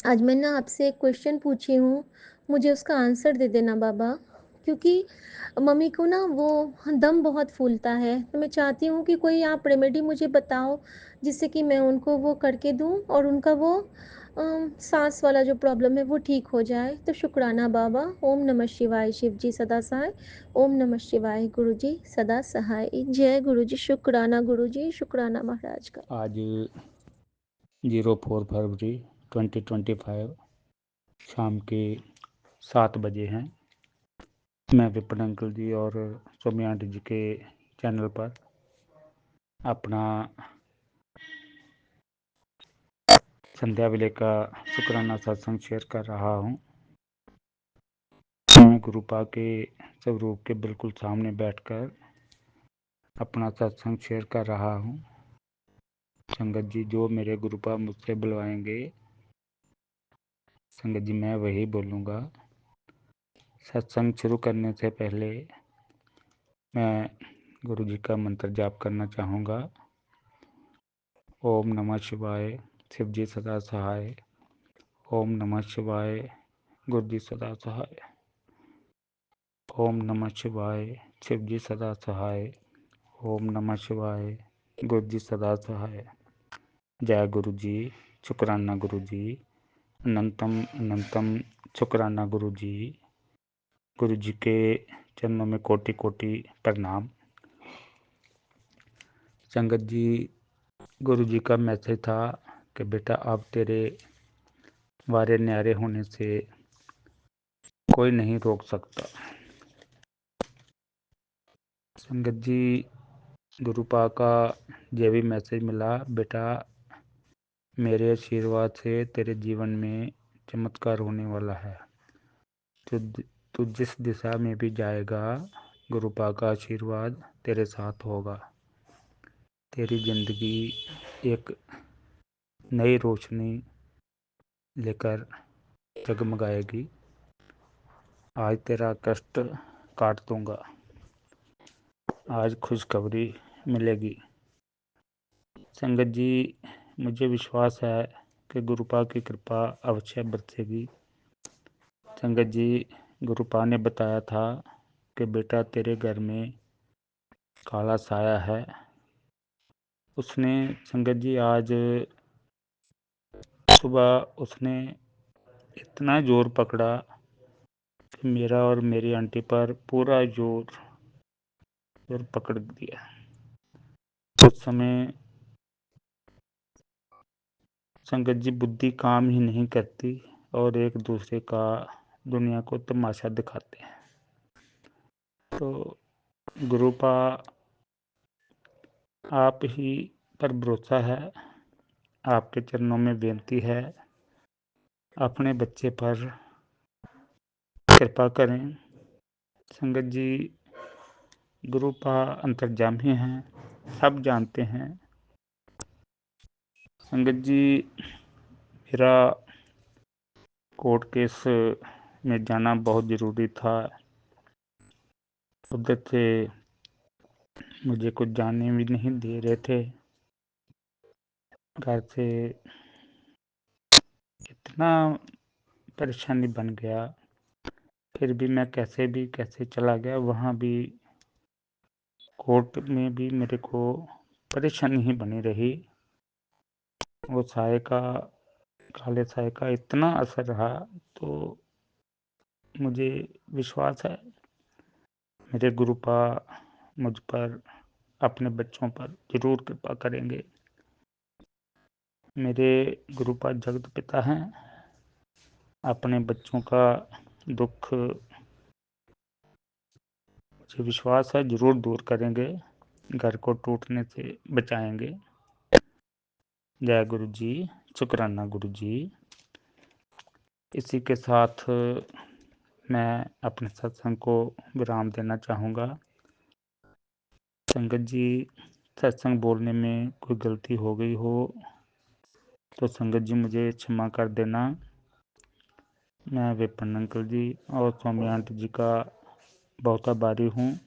आज मैं ना आपसे एक क्वेश्चन पूछी हूँ, मुझे उसका आंसर दे देना बाबा, क्योंकि मम्मी को ना वो दम बहुत फूलता है, तो मैं चाहती हूँ कि कोई आप रेमेडी मुझे बताओ जिससे कि मैं उनको वो करके दूँ और उनका वो सांस वाला जो प्रॉब्लम है वो ठीक हो जाए। तो शुक्राना बाबा। ओम नमः शिवाय। शिव जी सदा सहाय। ओम नमः शिवाय। गुरु जी सदा सहाय। जय गुरु जी। शुक्राना गुरु जी। शुक्राना महाराज का। आज 04 फरवरी 2025 शाम के 7 बजे हैं। मैं विपिन अंकल जी और सौम्या आंटी जी के चैनल पर अपना संध्या वेले का शुक्राना सत्संग शेयर कर रहा हूँ। मैं गुरुपा के स्वरूप के बिल्कुल सामने बैठकर अपना सत्संग शेयर कर रहा हूँ। संगत जी, जो मेरे गुरुपा मुझसे बुलवाएंगे संगत जी मैं वही बोलूँगा। सत्संग शुरू करने से पहले मैं गुरु जी का मंत्र जाप करना चाहूँगा। ओम नमः शिवाय। शिव जी सदा सहाय। ओम नमः शिवाय। गुरु जी सदा सहाय। ओम नमः शिवाय। शिव जी सदा सहाय। ओम नमः शिवाय। गुरु जी सदा सहाय। जय गुरु जी। शुक्राना गुरु जी। अनंतम अनंतम शुक्राना गुरु जी। गुरु जी के चरणों में कोटि कोटि प्रणाम। संगत जी, गुरु जी का मैसेज था कि बेटा अब तेरे वारे न्यारे होने से कोई नहीं रोक सकता। संगत जी, गुरुपा का ये भी मैसेज मिला, बेटा मेरे आशीर्वाद से तेरे जीवन में चमत्कार होने वाला है। तू जिस दिशा में भी जाएगा गुरुपा का आशीर्वाद तेरे साथ होगा। तेरी जिंदगी एक नई रोशनी लेकर जगमगाएगी। आज तेरा कष्ट काट दूंगा। आज खुशखबरी मिलेगी। संगत जी, मुझे विश्वास है कि गुरुपा की कृपा अवश्य बरसेगी। संगत जी, गुरुपा ने बताया था कि बेटा तेरे घर में काला साया है। उसने संगत जी आज सुबह उसने इतना जोर पकड़ा कि मेरा और मेरी आंटी पर पूरा जोर पकड़ दिया। उस समय संगत जी बुद्धि काम ही नहीं करती और एक दूसरे का दुनिया को तमाशा दिखाते हैं। तो गुरुपा आप ही पर भरोसा है, आपके चरणों में बेनती है, अपने बच्चे पर कृपा करें। संगत जी, गुरुपा अंतर्जामी हैं, सब जानते हैं। संगत जी, मेरा कोर्ट केस में जाना बहुत ज़रूरी था। उधर से मुझे कुछ जाने भी नहीं दे रहे थे। घर से इतना परेशानी बन गया, फिर भी मैं कैसे चला गया। वहाँ भी कोर्ट में भी मेरे को परेशानी ही बनी रही। वो साये का, काले साये का इतना असर रहा, तो मुझे विश्वास है मेरे गुरुपा मुझ पर, अपने बच्चों पर ज़रूर कृपा करेंगे। मेरे गुरुपा जगत पिता हैं, अपने बच्चों का दुख मुझे विश्वास है ज़रूर दूर करेंगे, घर को टूटने से बचाएंगे। जय गुरु जी, शुक्राना गुरु जी। इसी के साथ मैं अपने सत्संग को विराम देना चाहूँगा। संगत जी, सत्संग बोलने में कोई गलती हो गई हो तो संगत जी मुझे क्षमा कर देना। मैं विपिन अंकल जी और सौम्या आंटी जी का बहुत आभारी हूँ,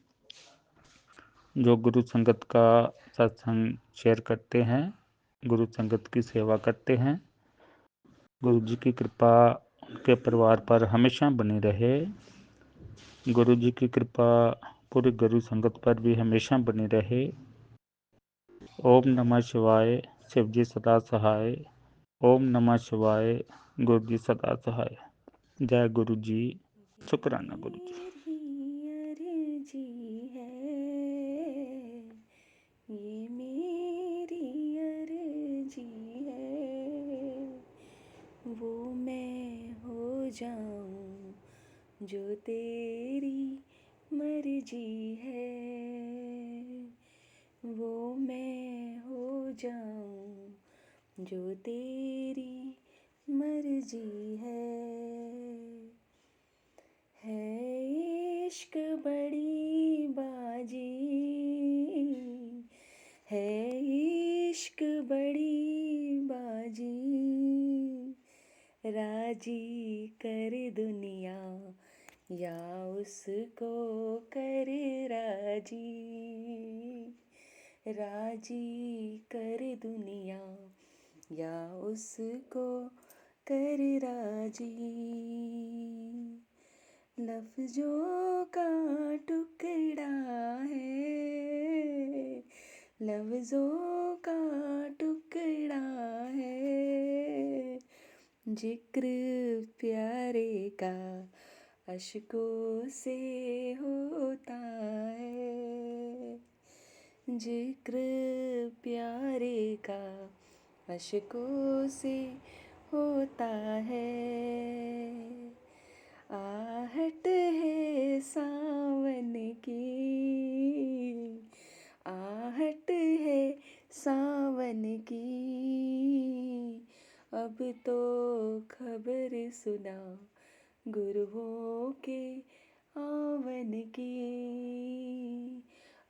जो गुरु संगत का सत्संग शेयर करते हैं, गुरु संगत की सेवा करते हैं। गुरु जी की कृपा उनके परिवार पर हमेशा बनी रहे। गुरु जी की कृपा पूरी गुरु संगत पर भी हमेशा बनी रहे। ओम नमः शिवाय, शिव जी सदा सहाय। ओम नमः शिवाय, गुरु जी सदा सहाय। जय गुरु जी, शुक्राना गुरु जी। अर्जी है, ये मेरी अर्जी है, वो मैं हो जाऊं जो तेरी मर्जी है, वो मैं हो जाऊं जो तेरी मर्जी है इश्क बड़ी बाजी, है इश्क बड़ी बाजी, राजी कर दुनिया या उसको कर राजी, राजी कर दुनिया या उसको कर राजी। लफ्जों का टुकड़ा है, लफ्जों का टुकड़ा है, जिक्र प्यारे का अश्कों से होता है, जिक्र प्यारे का अश्कों से होता है। आहट है सावन की, आहट है सावन की, अब तो खबर सुना गुरुओं के आवन की,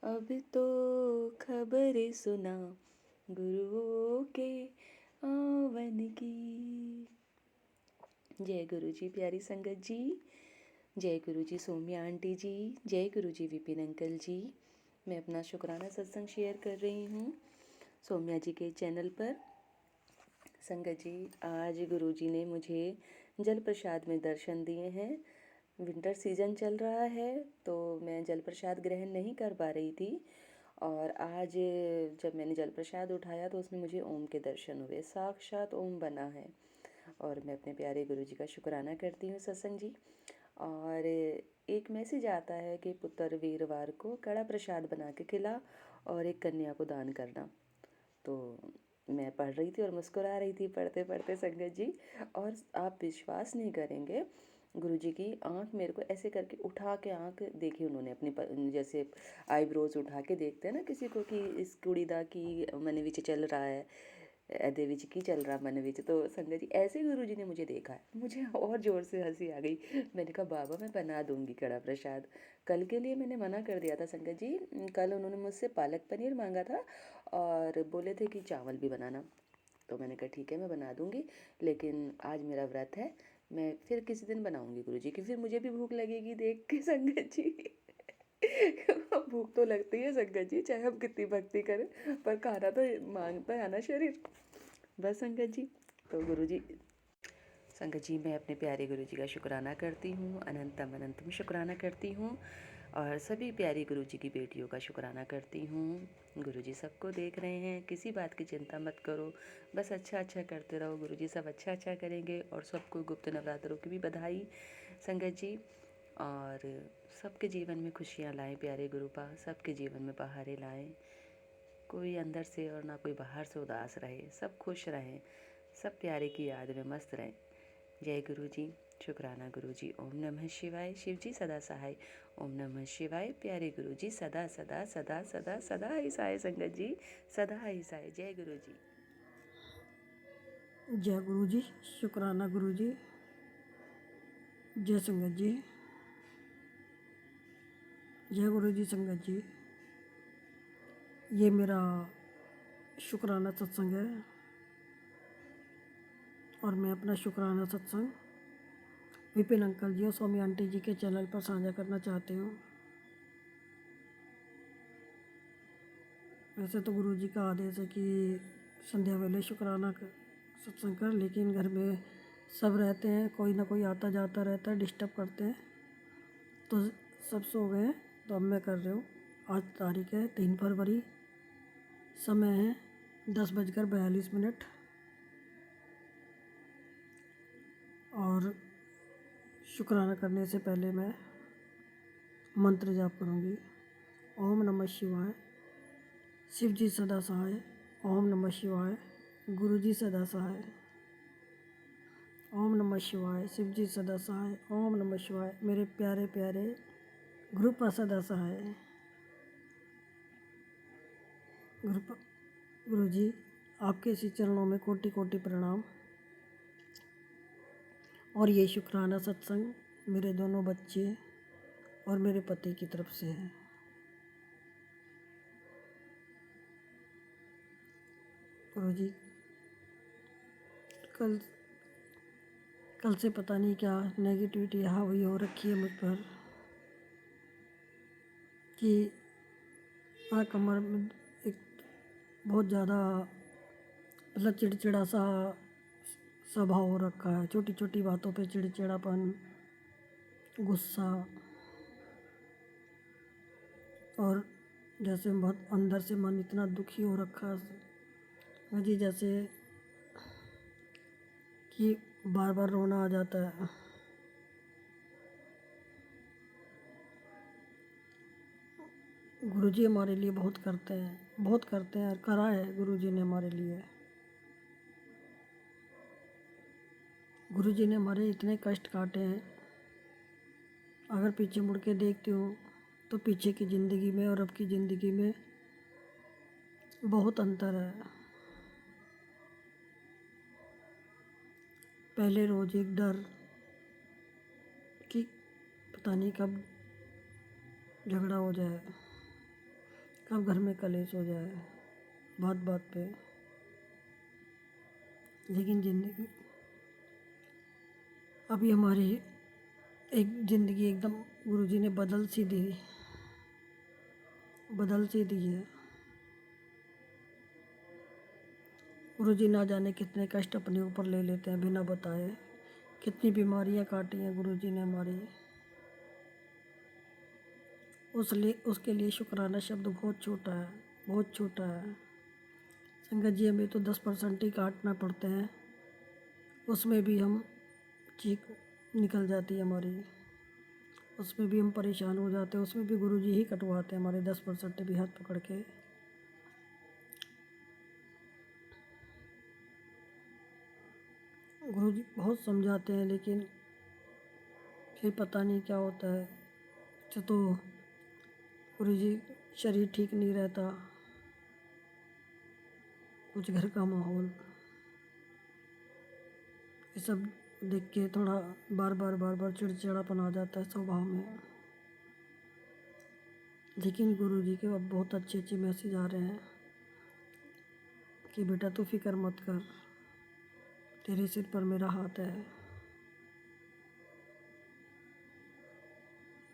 अब तो खबर सुना गुरुओं के आवन की। जय गुरु जी प्यारी संगत जी, जय गुरु जी सौम्या आंटी जी, जय गुरु जी विपिन अंकल जी। मैं अपना शुक्राना सत्संग शेयर कर रही हूँ सौम्या जी के चैनल पर। संगत जी, आज गुरु जी ने मुझे जल प्रसाद में दर्शन दिए हैं। विंटर सीजन चल रहा है तो मैं जल प्रसाद ग्रहण नहीं कर पा रही थी, और आज जब मैंने जल प्रसाद उठाया तो उसमें मुझे ओम के दर्शन हुए, साक्षात ओम बना है। और मैं अपने प्यारे गुरु जी का शुक्राना करती हूँ सत्संग जी। और एक मैसेज आता है कि पुत्र वीरवार को कड़ा प्रसाद बना के खिला और एक कन्या को दान करना। तो मैं पढ़ रही थी और मुस्कुरा रही थी पढ़ते पढ़ते संगत जी, और आप विश्वास नहीं करेंगे, गुरुजी की आंख मेरे को ऐसे करके उठा के आंख देखी उन्होंने अपनी, जैसे आईब्रोज उठा के देखते हैं ना किसी को कि इस कुड़ी दा की मन विच चल रहा है, ਇਹਦੇ ਵਿੱਚ ਕੀ चल रहा मन विच। तो संगत जी ऐसे गुरु जी ने मुझे देखा है, मुझे और ज़ोर से हंसी आ गई। मैंने कहा बाबा मैं बना दूंगी कड़ा प्रसाद। कल के लिए मैंने मना कर दिया था संगत जी, कल उन्होंने मुझसे पालक पनीर मांगा था और बोले थे कि चावल भी बनाना। तो मैंने कहा ठीक है मैं बना दूंगी, लेकिन आज मेरा व्रत है, मैं फिर किसी दिन बनाऊंगी गुरु जी की, फिर मुझे भी भूख लगेगी देख के संगत जी। भूख तो लगती है संगत जी, चाहे हम कितनी भक्ति करें, पर खाना तो मांगता है ना शरीर। बस संगत जी, तो गुरु जी संगत जी, मैं अपने प्यारे गुरु जी का शुक्राना करती हूँ, अनंतम अनंतम शुक्राना करती हूँ और सभी प्यारी गुरु जी की बेटियों का शुक्राना करती हूँ। गुरु जी सबको देख रहे हैं, किसी बात की चिंता मत करो, बस अच्छा अच्छा करते रहो। गुरु जी सब अच्छा अच्छा करेंगे और सबको गुप्त नवरात्रों की भी बधाई संगत जी। और सबके जीवन में खुशियाँ लाएं प्यारे गुरु पास, सबके जीवन में बहारें लाएं। कोई अंदर से और ना कोई बाहर से उदास रहे, सब खुश रहें, सब प्यारे की याद में मस्त रहें। जय गुरु जी, शुक्राना गुरु जी। ओम नमः शिवाय। शिव जी सदा सहाय। ओम नमः शिवाय। प्यारे गुरु जी सदा सदा सदा सदा सदा ही सहाय संगत जी, सदा ही सहाय। जय गुरु जी। जय गुरु जी, शुक्राना गुरु जी। जय संगत जी, जय गुरु जी। संगत जी, ये मेरा शुक्राना सत्संग है और मैं अपना शुक्राना सत्संग विपिन अंकल जी और स्वामी आंटी जी के चैनल पर साझा करना चाहती हूँ। वैसे तो गुरु जी का आदेश है कि संध्या वेले शुक्राना सत्संग कर, लेकिन घर में सब रहते हैं, कोई ना कोई आता जाता रहता है, डिस्टर्ब करते हैं, तो सब सो गए, तो अब मैं कर रही हूँ। आज तारीख है 3 फरवरी, समय है 10:42 और शुक्राना करने से पहले मैं मंत्र जाप करूँगी। ओम नमः शिवाय। शिव जी सदा सहाय। ओम नमः शिवाय। गुरु जी सदा सहाय। ओम नमः शिवाय। शिव जी सदा सहाय। ओम नमः शिवाय। मेरे प्यारे प्यारे गुरु पर सदा सहाय। गुरु जी, आपके इसी चरणों में कोटि कोटि प्रणाम। और ये शुक्राना सत्संग मेरे दोनों बच्चे और मेरे पति की तरफ से है। गुरु जी, कल से पता नहीं क्या नेगेटिविटी हावी हो रखी है मुझ पर कि कमर में एक बहुत ज़्यादा मतलब चिड़चिड़ा सा स्वभाव हो रखा है। छोटी छोटी बातों पे चिड़चिड़ापन, गुस्सा, और जैसे बहुत अंदर से मन इतना दुखी हो रखा है मुझे, जैसे कि बार बार रोना आ जाता है। गुरुजी हमारे लिए बहुत करते हैं और करा है गुरुजी ने हमारे लिए। गुरुजी ने हमारे इतने कष्ट काटे हैं, अगर पीछे मुड़ के देखती हूँ तो पीछे की ज़िंदगी में और अब की ज़िंदगी में बहुत अंतर है। पहले रोज़ एक डर कि पता नहीं कब झगड़ा हो जाए, कब घर में कलेश हो जाए बात बात पे। लेकिन ज़िंदगी अभी हमारी एक ज़िंदगी एकदम गुरुजी ने बदल सी दी है। गुरुजी ना जाने कितने कष्ट अपने ऊपर ले लेते हैं बिना बताए, कितनी बीमारियां काटी हैं गुरुजी ने हमारी। उसके लिए शुक्राना शब्द बहुत छोटा है। संगत जी, हमें तो 10% ही काटना पड़ते हैं, उसमें भी हम चीख निकल जाती है हमारी, उसमें भी हम परेशान हो जाते हैं, उसमें भी गुरुजी ही कटवाते हैं हमारे 10% भी हाथ पकड़ के। गुरुजी बहुत समझाते हैं, लेकिन फिर पता नहीं क्या होता है। तो गुरुजी शरीर ठीक नहीं रहता, कुछ घर का माहौल, ये सब देख के थोड़ा बार बार चिड़चिड़ापन आ जाता है स्वभाव में। लेकिन गुरुजी के अब बहुत अच्छे मैसेज आ रहे हैं कि बेटा तू फिक्र मत कर, तेरे सिर पर मेरा हाथ है।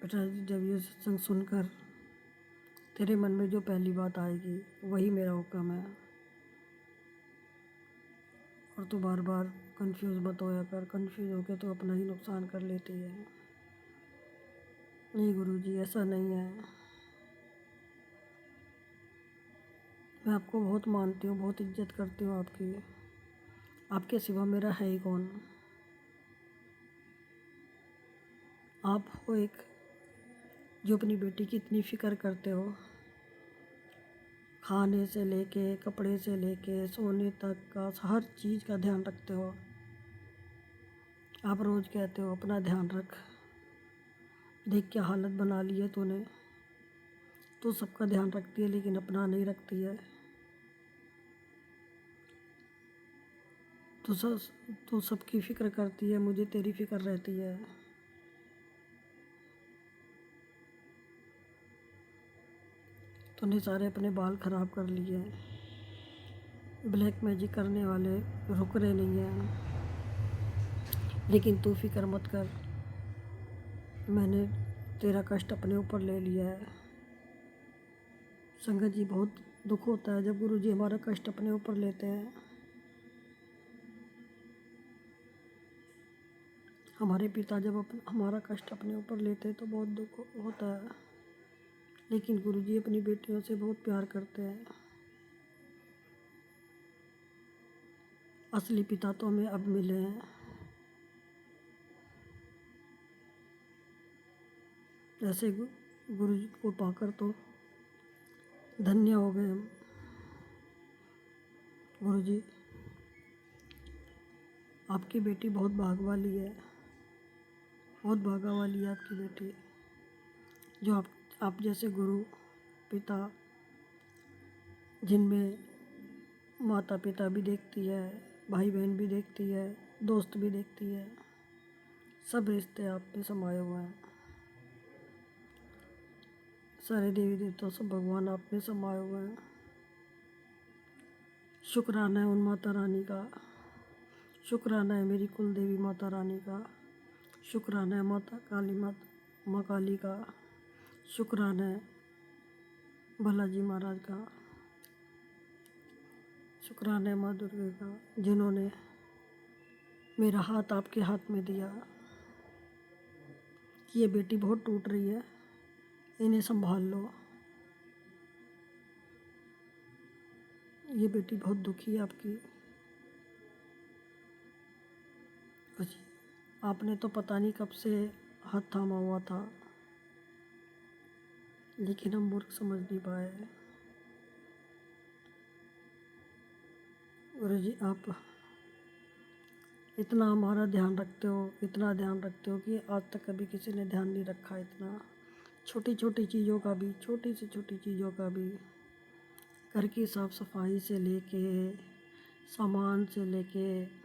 बेटा, जब ये सत्संग सुनकर तेरे मन में जो पहली बात आएगी वही मेरा हुक्म है, और तू बार बार कंफ्यूज मत होया कर, कंफ्यूज होके तो अपना ही नुकसान कर लेती है। नहीं गुरुजी, ऐसा नहीं है। मैं आपको बहुत मानती हूँ, बहुत इज्जत करती हूँ आपकी। आपके सिवा मेरा है ही कौन। आप हो एक जो अपनी बेटी की इतनी फिक्र करते हो, खाने से लेके, कपड़े से लेके, सोने तक का हर चीज़ का ध्यान रखते हो। आप रोज़ कहते हो अपना ध्यान रख, देख क्या हालत बना ली है तूने। तू सबका ध्यान रखती है लेकिन अपना नहीं रखती है। तू सबकी फ़िक्र करती है, मुझे तेरी फ़िक्र रहती है। तूने सारे अपने बाल ख़राब कर लिए हैं। ब्लैक मैजिक करने वाले रुक रहे नहीं हैं। लेकिन तू फ़िक्र मत कर, मैंने तेरा कष्ट अपने ऊपर ले लिया है। संगत जी, बहुत दुख होता है जब गुरुजी हमारा कष्ट अपने ऊपर लेते हैं। हमारे पिता जब हमारा कष्ट अपने ऊपर लेते हैं तो बहुत दुख होता है। लेकिन गुरुजी अपनी बेटियों से बहुत प्यार करते हैं। असली पिता तो हमें अब मिले हैं। ऐसे गुरुजी को पाकर तो धन्य हो गए हम। गुरुजी, आपकी बेटी बहुत भाग वाली है, बहुत भागा वाली है आपकी बेटी, जो आप जैसे गुरु पिता, जिनमें माता पिता भी देखती है, भाई बहन भी देखती है, दोस्त भी देखती है, सब रिश्ते आप में समाये हुए हैं। सारे देवी देवता सब भगवान आप में समाये हुए हैं। शुक्राना है उन माता रानी का, शुक्राना है मेरी कुल देवी माता रानी का, शुक्राना है माता काली माँ काली का, शुक्राना है बालाजी महाराज का, शुक्राना है माँ दुर्गा का, जिन्होंने मेरा हाथ आपके हाथ में दिया कि ये बेटी बहुत टूट रही है, इन्हें संभाल लो। ये बेटी बहुत दुखी है आपकी। आपने तो पता नहीं कब से हाथ थामा हुआ था, लेकिन हम मूर्ख समझ नहीं पाए। गुरुजी, आप इतना हमारा ध्यान रखते हो, इतना ध्यान रखते हो कि आज तक कभी किसी ने ध्यान नहीं रखा। इतना छोटी छोटी चीज़ों का भी, छोटी से छोटी चीज़ों का भी, घर की साफ़ सफाई से लेके, सामान से लेके,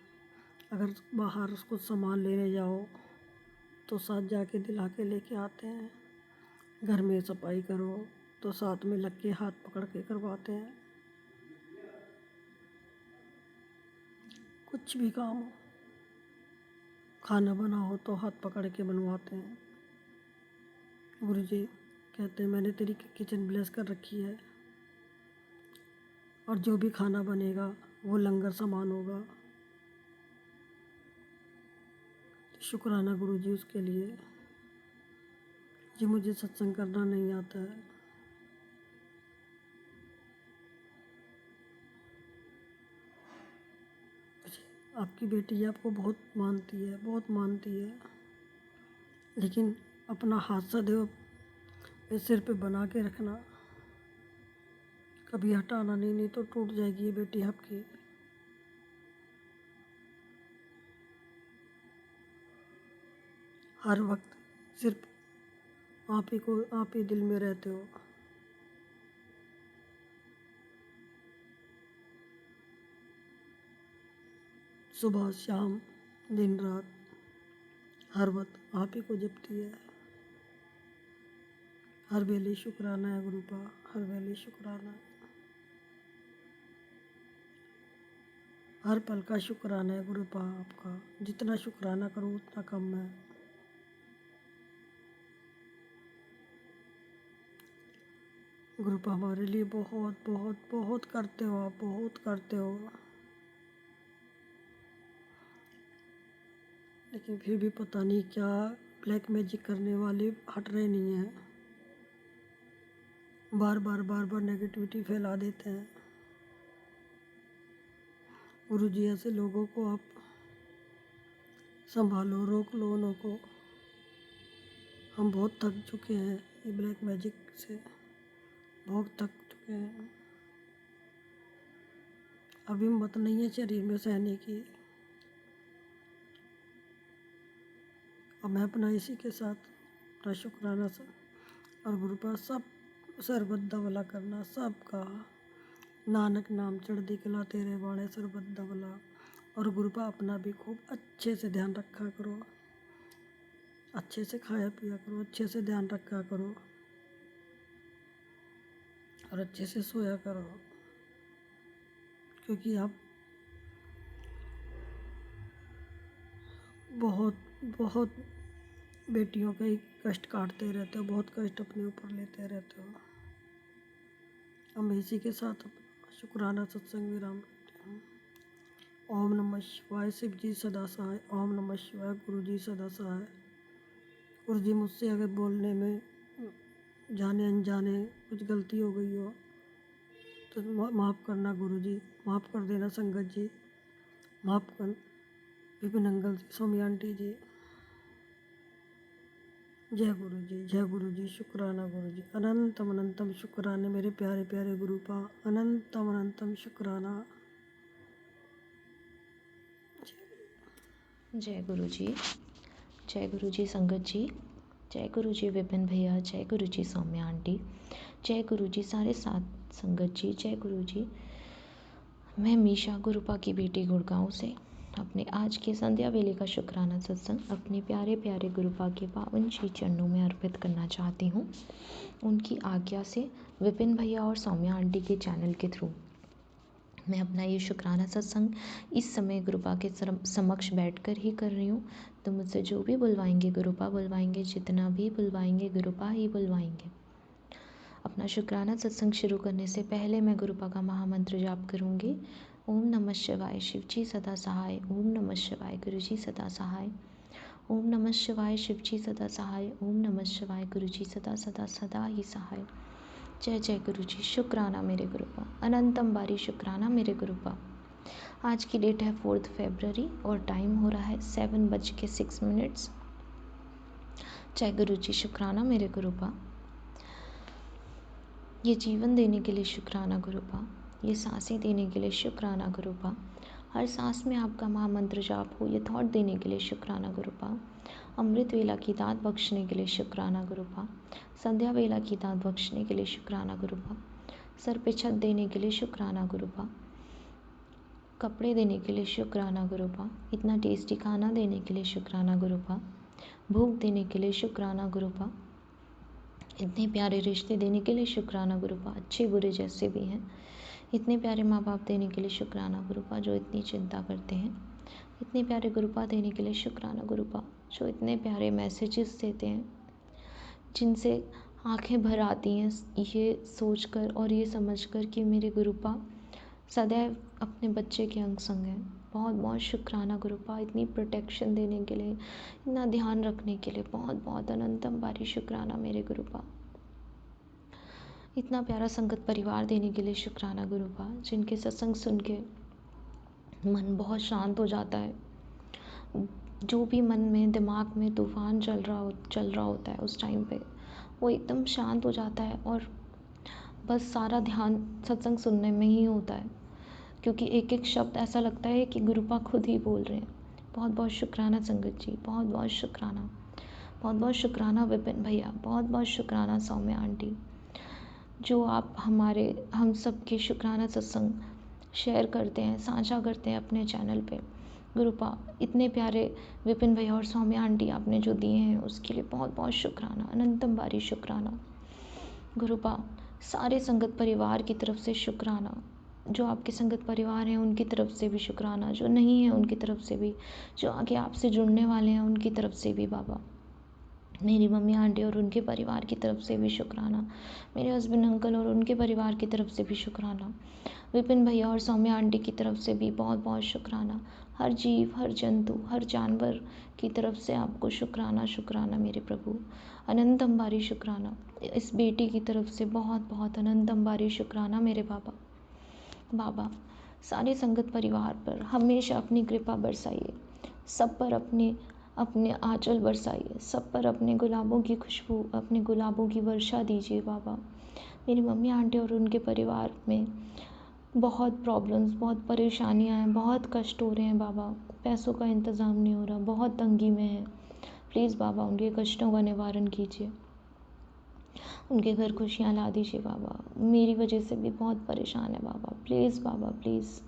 अगर बाहर कुछ सामान लेने जाओ तो साथ जाके दिला के लेके आते हैं। घर में सफाई करो तो साथ में लग के हाथ पकड़ के करवाते हैं। कुछ भी काम हो, खाना बनाओ तो हाथ पकड़ के बनवाते हैं। गुरुजी कहते हैं मैंने तेरी किचन ब्लेस कर रखी है, और जो भी खाना बनेगा वो लंगर सामान होगा। शुक्राना गुरुजी उसके लिए। जी, मुझे सत्संग करना नहीं आता है। आपकी बेटी आपको बहुत मानती है, बहुत मानती है, लेकिन अपना हाथ सदैव इस सिर पे बना के रखना, कभी हटाना नहीं, नहीं तो टूट जाएगी ये बेटी आपकी। हर वक्त सिर्फ आप ही दिल में रहते हो। सुबह शाम दिन रात हर वक्त आप ही को जपती है। हर वेले शुक्राना है गुरु का, हर वेले शुक्राना है। हर पल का शुक्राना है गुरु पा आपका। जितना शुक्राना करो उतना कम है। गुरु पा हमारे लिए बहुत बहुत बहुत करते हो आप, बहुत करते हो। लेकिन फिर भी पता नहीं क्या ब्लैक मैजिक करने वाले हट रहे नहीं हैं, बार बार नेगेटिविटी फैला देते हैं। गुरु जी ऐसे लोगों को आप संभालो, रोक लो उनको। हम बहुत थक चुके हैं ये ब्लैक मैजिक से, बहुत थक चुके हैं। अब हिम्मत नहीं है शरीर में सहने की। अब मैं अपना इसी के साथ अपना शुक्राना और गुरु पास सब सरबत भला करना सबका। नानक नाम चढ़दी कला तेरे बाणे सरबत भला। और गुरु पा अपना भी खूब अच्छे से ध्यान रखा करो, अच्छे से खाया पिया करो, अच्छे से ध्यान रखा करो और अच्छे से सोया करो, क्योंकि आप बहुत बहुत बेटियों का ही कष्ट काटते रहते हो, बहुत कष्ट अपने ऊपर लेते रहते हो। अब मैं इसी के साथ शुक्राना सत्संग विराम करती हूँ। ओम नमः शिवाय। शिव जी सदा सहाय। ओम नमः शिवाय। गुरु जी सदा सहाय। गुरु जी मुझसे अगर बोलने में जाने अनजाने कुछ गलती हो गई हो तो माफ़ करना गुरु जी, माफ़ कर देना संगत जी, माफ़ कर विपिन अंकल जी, सोमी आंटी जी। जय गुरु जी, जय गुरु जी। शुक्राना गुरु जी, अनंतम अनंतम शुक्राने मेरे प्यारे प्यारे गुरु पा, अनंतम अनंतम शुक्राना। जय गुरु जी, जय गुरु जी संगत जी, जय गुरु जी विपिन भैया, जय गुरु जी सौम्या आंटी, जय गुरु जी सारे साथ संगत जी, जय गुरु जी। मैं मीशा गुरुपा की बेटी गुड़गांव से अपने आज के संध्या वेले का शुक्राना सत्संग अपने प्यारे प्यारे गुरुपा के पावन श्री चरणों में अर्पित करना चाहती हूँ। उनकी आज्ञा से विपिन भैया और सौम्या आंटी के चैनल के थ्रू मैं अपना ये शुक्राना सत्संग इस समय गुरुपा के समक्ष बैठकर ही कर रही हूँ। तो मुझसे जो भी बुलवाएंगे गुरुपा बुलवाएंगे, जितना भी बुलवाएंगे गुरुपा ही बुलवाएंगे। अपना शुक्राना सत्संग शुरू करने से पहले मैं गुरुपा का महामंत्र जाप करूँगी। ओम नमः शिवाय। शिव जी सदा सहाय। ओम नमः शिवाय। गुरु जी सदा सहाय। ओम नमः शिवाय। शिव जी सदा सहाय। ओम नमः शिवाय। गुरु जी सदा सदा सदा ही सहाय। जय जय गुरु जी। शुक्राना मेरे गुरुपा, अनंतम बारी शुक्राना मेरे गुरुपा। आज की डेट है 4 फरवरी और टाइम हो रहा है 7:06। जय गुरु जी। शुक्राना मेरे गुरुपा। ये जीवन देने के लिए शुक्राना गुरुपा, ये सांसें देने के लिए शुक्राना गुरुपा, हर सांस में आपका महामंत्र जाप हो ये थॉट देने के लिए शुक्राना गुरुपा, अमृत वेला की दात बख्शने के लिए शुक्राना गुरुपा, संध्या वेला की दात बख्शने के लिए शुक्राना गुरुपा, सर पे छत देने के लिए शुक्राना गुरुपा, कपड़े देने के लिए शुक्राना गुरुपा, इतना टेस्टी खाना देने के लिए शुक्राना गुरुपा, भूख देने के लिए शुक्राना गुरुपा, इतने प्यारे रिश्ते देने के लिए शुक्राना गुरुपा, अच्छे बुरे जैसे भी हैं, इतने प्यारे माँ बाप देने के लिए शुक्राना गुरुपा जो इतनी चिंता करते हैं, इतने प्यारे गुरुपा देने के लिए शुक्राना गुरुपा जो इतने प्यारे मैसेजेस देते हैं, जिनसे आंखें भर आती हैं ये सोचकर और ये समझकर कि मेरे गुरुपा सदैव अपने बच्चे के अंग संग हैं। बहुत बहुत शुक्राना गुरुपा, इतनी प्रोटेक्शन देने के लिए, इतना ध्यान रखने के लिए बहुत बहुत अनंतम बारी शुक्राना मेरे गुरुपा। इतना प्यारा संगत परिवार देने के लिए शुक्राना गुरुपा, जिनके सत्संग सुन के मन बहुत शांत हो जाता है। जो भी मन में दिमाग में तूफान चल रहा होता है उस टाइम पे वो एकदम शांत हो जाता है और बस सारा ध्यान सत्संग सुनने में ही होता है, क्योंकि एक एक शब्द ऐसा लगता है कि गुरुपा खुद ही बोल रहे हैं। बहुत बहुत शुक्राना संगत जी, बहुत बहुत शुक्राना, बहुत बहुत शुक्राना विपिन भैया, बहुत बहुत शुक्राना सौम्या आंटी, जो आप हम सब के शुक्राना सत्संग शेयर करते हैं, साझा करते हैं अपने चैनल पे। गुरुपा इतने प्यारे विपिन भैया और सौम्या आंटी आपने जो दिए हैं उसके लिए बहुत बहुत शुक्राना, अनंतम बारी शुक्राना गुरुपा। सारे संगत परिवार की तरफ से शुक्राना, जो आपके संगत परिवार हैं उनकी तरफ से भी शुक्राना, जो नहीं है उनकी तरफ से भी, जो आगे आपसे जुड़ने वाले हैं उनकी तरफ से भी बाबा। मेरी मम्मी आंटी और उनके परिवार की तरफ से भी शुक्राना, मेरे हस्बैंड अंकल और उनके परिवार की तरफ से भी शुक्राना, विपिन भैया और सौम्या आंटी की तरफ से भी बहुत बहुत शुक्राना। हर जीव, हर जंतु, हर जानवर की तरफ से आपको शुक्राना शुक्राना मेरे प्रभु, अनंत अंबारी शुक्राना। इस बेटी की तरफ से बहुत बहुत अनंत अंबारी शुक्राना मेरे बाबा। बाबा सारे संगत परिवार पर हमेशा अपनी कृपा बरसाइए, सब पर अपने अपने आंचल बरसाइए, सब पर अपने गुलाबों की खुशबू, अपने गुलाबों की वर्षा दीजिए बाबा। मेरी मम्मी आंटी और उनके परिवार में बहुत प्रॉब्लम्स, बहुत परेशानियां हैं, बहुत कष्ट हो रहे हैं बाबा, पैसों का इंतज़ाम नहीं हो रहा, बहुत तंगी में है। प्लीज़ बाबा उनके कष्टों का निवारण कीजिए, उनके घर खुशियाँ ला दीजिए बाबा। मेरी वजह से भी बहुत परेशान है बाबा, प्लीज़ बाबा प्लीज़,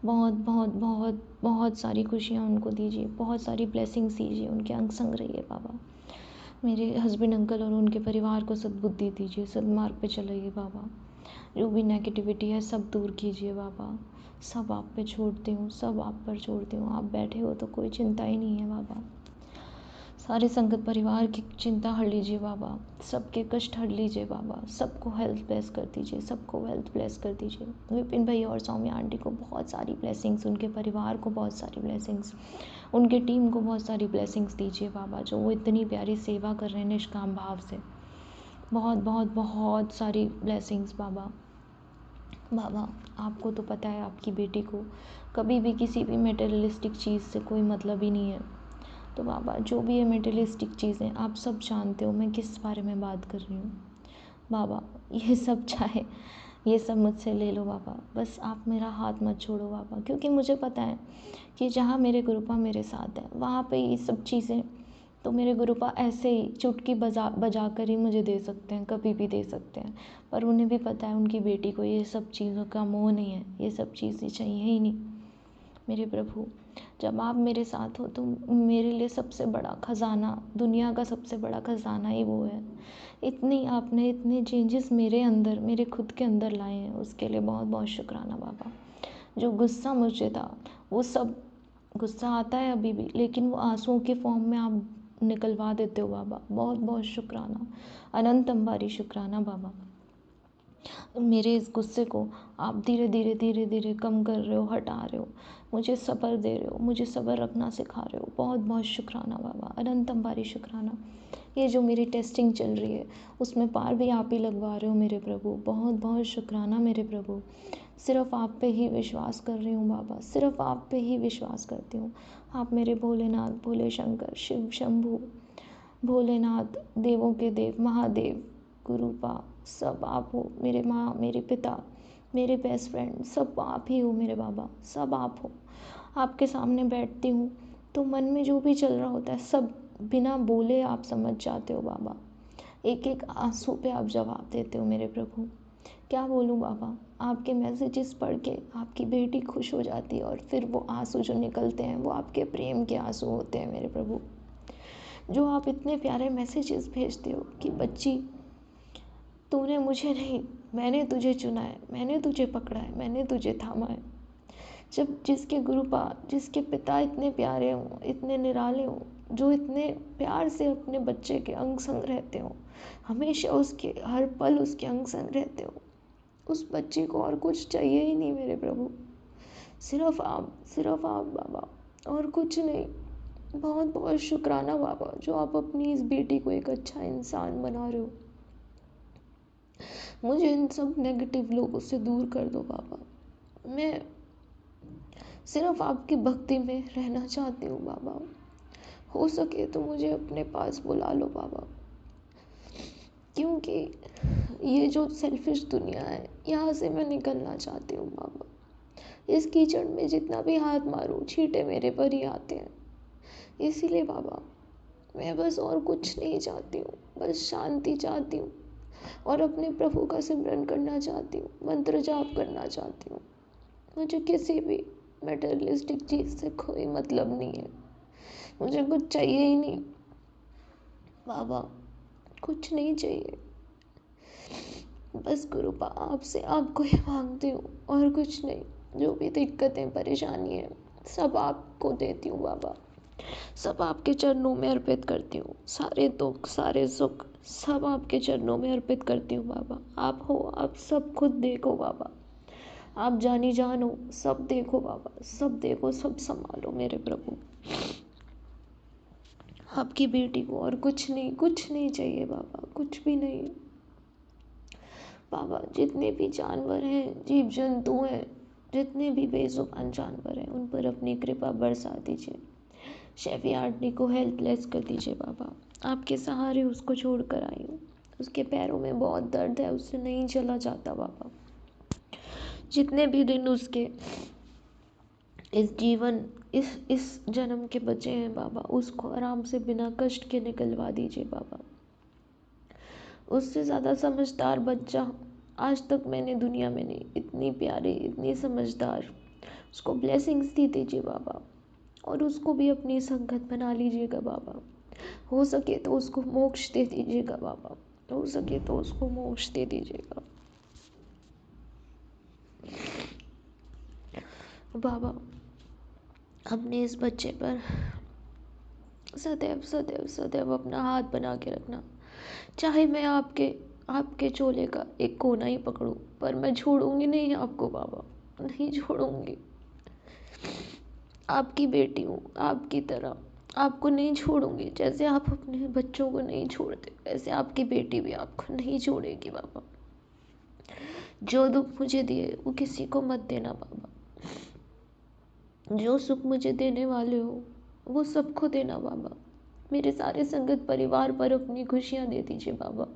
बहुत बहुत बहुत बहुत सारी खुशियाँ उनको दीजिए, बहुत सारी ब्लेसिंग्स दीजिए, उनके अंग संग रहिए बाबा। मेरे हस्बैंड अंकल और उनके परिवार को सद्बुद्धि दीजिए, सद्मार्ग पे चलाइए बाबा। जो भी नेगेटिविटी है सब दूर कीजिए बाबा, सब आप पे छोड़ती हूँ, सब आप पर छोड़ती हूँ। आप बैठे हो तो कोई चिंता ही नहीं है बाबा। सारे संगत परिवार की चिंता हर लीजिए बाबा, सबके कष्ट हर लीजिए बाबा, सबको हेल्थ ब्लेस कर दीजिए, सबको वेल्थ ब्लेस कर दीजिए। विपिन भैया और सौम्या आंटी को बहुत सारी ब्लेसिंग्स, उनके परिवार को बहुत सारी ब्लेसिंग्स, उनके टीम को बहुत सारी ब्लेसिंग्स दीजिए बाबा, जो वो इतनी प्यारी सेवा कर रहे हैं निष्काम भाव से। बहुत बहुत बहुत सारी ब्लेसिंग्स बाबा। बाबा आपको तो पता है आपकी बेटी को कभी भी किसी भी मेटेरियलिस्टिक चीज़ से कोई मतलब ही नहीं है। तो बाबा जो भी है मेटेरियलिस्टिक चीज़ें आप सब जानते हो मैं किस बारे में बात कर रही हूँ। बाबा ये सब चाहे ये सब मुझसे ले लो बाबा, बस आप मेरा हाथ मत छोड़ो बाबा, क्योंकि मुझे पता है कि जहाँ मेरे गुरुपा मेरे साथ है वहाँ पे ये सब चीज़ें तो मेरे गुरुपा ऐसे ही चुटकी बजा कर ही मुझे दे सकते हैं, कभी भी दे सकते हैं। पर उन्हें भी पता है उनकी बेटी को ये सब चीज़ों का मोह नहीं है, ये सब चीज़ें चाहिए ही नहीं। मेरे प्रभु जब आप मेरे साथ हो तो मेरे लिए सबसे बड़ा ख़जाना, दुनिया का सबसे बड़ा ख़जाना ही वो है। आपने इतने चेंजेस मेरे अंदर, मेरे खुद के अंदर लाए हैं, उसके लिए बहुत बहुत शुक्राना बाबा। जो गुस्सा मुझे था वो सब, गुस्सा आता है अभी भी, लेकिन वो आंसुओं के फॉर्म में आप निकलवा देते हो बाबा, बहुत बहुत शुक्राना, अनंत अंबारी शुक्राना बाबा। मेरे इस गुस्से को आप धीरे धीरे धीरे धीरे कम कर रहे हो, हटा रहे हो, मुझे सब्र दे रहे हो, मुझे सब्र रखना सिखा रहे हो, बहुत बहुत शुक्राना बाबा, अनंत अंबारी शुक्राना। ये जो मेरी टेस्टिंग चल रही है उसमें पार भी आप ही लगवा रहे हो मेरे प्रभु, बहुत बहुत शुक्राना मेरे प्रभु। सिर्फ आप पे ही विश्वास कर रही हूँ बाबा, सिर्फ आप पे ही विश्वास करती हूँ। आप मेरे भोलेनाथ, भोले शंकर, शिव शंभू, भोलेनाथ, देवों के देव, महादेव, गुरुपा, सब आप हो। मेरे माँ, मेरे पिता, मेरे बेस्ट फ्रेंड, सब आप ही हो मेरे बाबा, सब आप हो। आपके सामने बैठती हूँ तो मन में जो भी चल रहा होता है सब बिना बोले आप समझ जाते हो बाबा, एक एक आंसू पे आप जवाब देते हो मेरे प्रभु। क्या बोलूँ बाबा, आपके मैसेजेस पढ़ के आपकी बेटी खुश हो जाती है और फिर वो आंसू जो निकलते हैं वो आपके प्रेम के आंसू होते हैं मेरे प्रभु। जो आप इतने प्यारे मैसेजेस भेजते हो कि बच्ची तूने मुझे नहीं, मैंने तुझे चुना है, मैंने तुझे पकड़ा है, मैंने तुझे थामा है। जब जिसके गुरुपा, जिसके पिता इतने प्यारे हों, इतने निराले हों, जो इतने प्यार से अपने बच्चे के अंग संग रहते हो, हमेशा उसके हर पल उसके अंग संग रहते हो, उस बच्चे को और कुछ चाहिए ही नहीं मेरे प्रभु, सिर्फ आप बाबा, और कुछ नहीं। बहुत बहुत शुक्राना बाबा जो आप अपनी इस बेटी को एक अच्छा इंसान बना रहे हो। मुझे इन सब नेगेटिव लोगों से दूर कर दो बाबा, मैं सिर्फ आपकी भक्ति में रहना चाहती हूँ बाबा। हो सके तो मुझे अपने पास बुला लो बाबा, क्योंकि ये जो सेल्फिश दुनिया है यहाँ से मैं निकलना चाहती हूँ बाबा। इस कीचड़ में जितना भी हाथ मारूँ छींटे मेरे पर ही आते हैं, इसीलिए बाबा मैं बस और कुछ नहीं चाहती हूँ, बस शांति चाहती हूँ और अपने प्रभु का सिमरन करना चाहती हूँ, मंत्र जाप करना चाहती हूँ। मुझे किसी भी मटेरियलिस्टिक चीज़ से कोई मतलब नहीं है, मुझे कुछ चाहिए ही नहीं बाबा, कुछ नहीं चाहिए। बस गुरुपा आपसे आपको ही मांगती हूँ और कुछ नहीं। जो भी दिक्कतें परेशानी है सब आपको देती हूँ बाबा, सब आपके चरणों में अर्पित करती हूँ। सारे दुख सारे सुख सब आपके चरणों में अर्पित करती हूँ बाबा। आप हो, आप सब खुद देखो बाबा, आप जानी जान हो, सब देखो बाबा, सब देखो, सब संभालो मेरे प्रभु। आपकी बेटी को और कुछ नहीं चाहिए बाबा, कुछ भी नहीं। बाबा जितने भी जानवर हैं, जीव जंतु हैं, जितने भी बेजुबान जानवर हैं, उन पर अपनी कृपा बरसा दीजिए। शेफी आंटी को हेल्पलेस कर दीजिए बाबा। आपके सहारे उसको छोड़ कर आई हूँ। उसके पैरों में बहुत दर्द है, उससे नहीं चला जाता बाबा। जितने भी दिन उसके इस जन्म के बचे हैं बाबा, उसको आराम से बिना कष्ट के निकलवा दीजिए बाबा। उससे ज़्यादा समझदार बच्चा आज तक मैंने दुनिया में नहीं। इतनी प्यारी, इतनी समझदार, उसको ब्लेसिंग्स दी दीजिए बाबा। और उसको भी अपनी संगत बना लीजिएगा बाबा। हो सके तो उसको मोक्ष दे दीजिएगा बाबा, हो सके तो उसको मोक्ष दे दीजिएगा बाबा। अपने इस बच्चे पर सदैव सदैव सदैव अपना हाथ बना के रखना। चाहे मैं आपके चोले का एक कोना ही पकड़ूं, पर मैं छोड़ूंगी नहीं आपको बाबा, नहीं छोड़ूंगी। आपकी बेटी हूँ, आपकी तरह आपको नहीं छोड़ूंगी। जैसे आप अपने बच्चों को नहीं छोड़ते, वैसे आपकी बेटी भी आपको नहीं छोड़ेगी बाबा। जो दुख मुझे दिए वो किसी को मत देना बाबा। जो सुख मुझे देने वाले हो वो सबको देना बाबा। मेरे सारे संगत परिवार पर अपनी खुशियाँ दे दीजिए बाबा।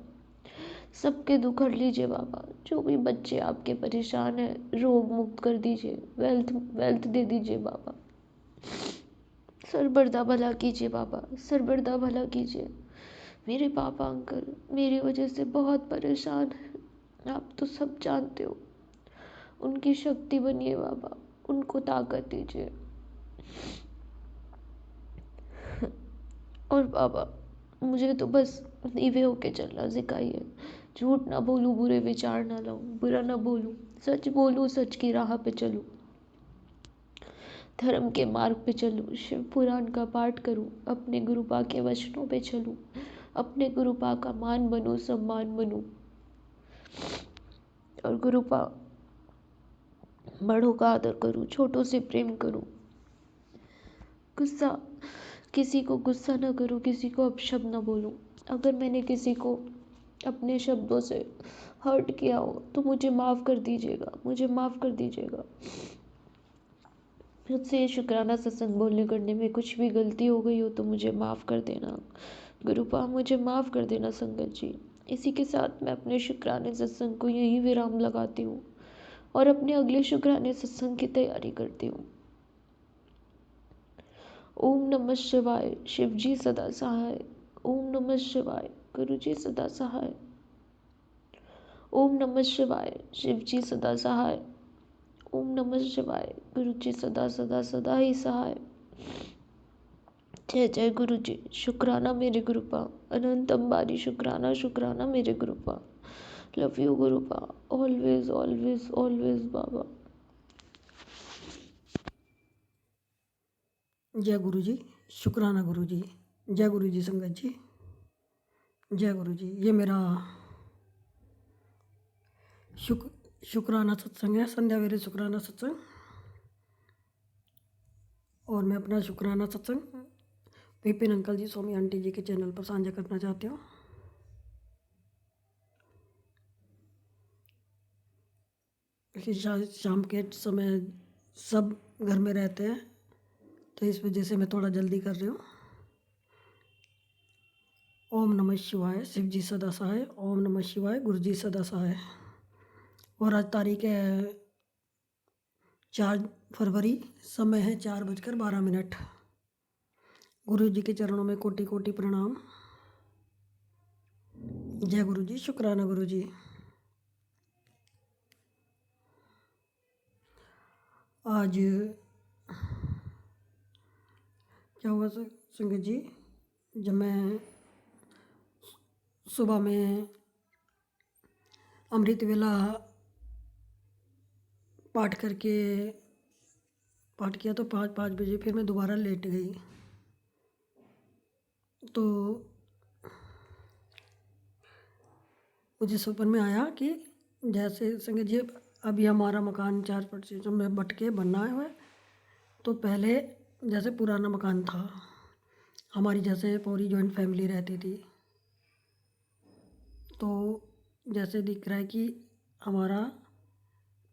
सबके दुख हट लीजिए बाबा। जो भी बच्चे आपके परेशान हैं, रोग मुक्त कर दीजिए, वेल्थ दे दीजिए बाबा। सरबरदा भला कीजिए बाबा, सरबरदा भला कीजिए। मेरे पापा अंकल मेरी वजह से बहुत परेशान हैं, आप तो सब जानते हो। उनकी शक्ति बनिए बाबा, उनको ताकत दीजिए। और बाबा मुझे तो बस नीवे होके चलना सिखाइए। झूठ ना बोलूं, बुरे विचार ना लाऊं, बुरा ना बोलूं, सच बोलूं, सच की राह पे चलूं, धर्म के मार्ग पे चलूं, शिव पुराण का पाठ करूं, अपने गुरुपा के वचनों पे चलूं, अपने गुरुपा का मान बनूं, सम्मान बनूं, और गुरुपा बड़ों का आदर करूं, छोटों से प्रेम करूं, गुस्सा किसी को गुस्सा ना करूं, किसी को अपशब्द ना बोलूं। अगर मैंने किसी को अपने शब्दों से हर्ट किया हो तो मुझे माफ़ कर दीजिएगा, मुझे माफ़ कर दीजिएगा। मुझसे ये शुक्राना सत्संग बोलने करने में कुछ भी गलती हो गई हो तो मुझे माफ़ कर देना गुरुपा, मुझे माफ़ कर देना संगत जी। इसी के साथ मैं अपने शुक्राने सत्संग को यही विराम लगाती हूँ और अपने अगले शुक्राने सत्संग की तैयारी करती हूँ। ओम नमः शिवाय, शिव जी सदा सहाय। ओम नमः शिवाय, गुरु जी सदा सहाय। ओम नमः शिवाय, शिव जी सदा सहाय। ओम नमः शिवाय, गुरु जी सदा सदा सदा ही सहाय। जय जय गुरु जी, शुक्राना मेरे गुरुपा, अनंत अंबारी शुक्राना, शुक्राना मेरे गुरुपा। लव यू गुरुपा, ऑलवेज ऑलवेज ऑलवेज बाबा। जय गुरु जी, शुक्राना गुरु जी। जय गुरु जी संगत जी, जय गुरु जी। ये मेरा शुक्राना सत्संग है, संध्या वेरे शुक्राना सत्संग। और मैं अपना शुक्राना सत्संग विपिन अंकल जी, स्वामी आंटी जी के चैनल पर साझा करना चाहती हूँ। शाम के समय सब घर में रहते हैं तो इस वजह से मैं थोड़ा जल्दी कर रही हूँ। ओम नमः शिवाय, शिव जी सदा सहाय। ओम नमः शिवाय, गुरु जी सदा सहाय। और आज तारीख है 4 फरवरी, समय है 4:12। गुरु जी के चरणों में कोटि कोटि प्रणाम। जय गुरु जी, शुक्राना गुरु जी। आज क्या हुआ संगत जी, जब मैं सुबह में अमृत वेला पाठ किया तो 5 बजे फिर मैं दोबारा लेट गई। तो मुझे सपन में आया कि जैसे संगत जी अभी हमारा मकान 4 में बट के बनना है। तो पहले जैसे पुराना मकान था, हमारी जैसे पूरी जॉइंट फैमिली रहती थी, तो जैसे दिख रहा है कि हमारा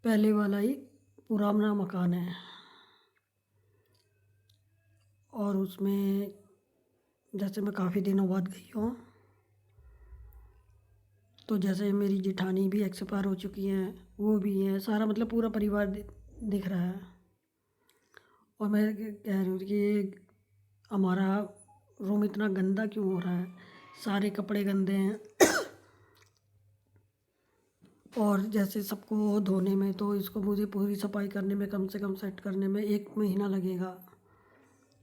पहले वाला ही पुराना मकान है। और उसमें जैसे मैं काफ़ी दिनों बाद गई हूँ, तो जैसे मेरी जिठानी भी एक्सपायर हो चुकी हैं, वो भी हैं, सारा मतलब पूरा परिवार दिख रहा है। और मैं कह रही हूँ कि ये हमारा रूम इतना गंदा क्यों हो रहा है, सारे कपड़े गंदे हैं। और जैसे सबको धोने में, तो इसको मुझे पूरी सफाई करने में कम से कम सेट करने में 1 महीना लगेगा।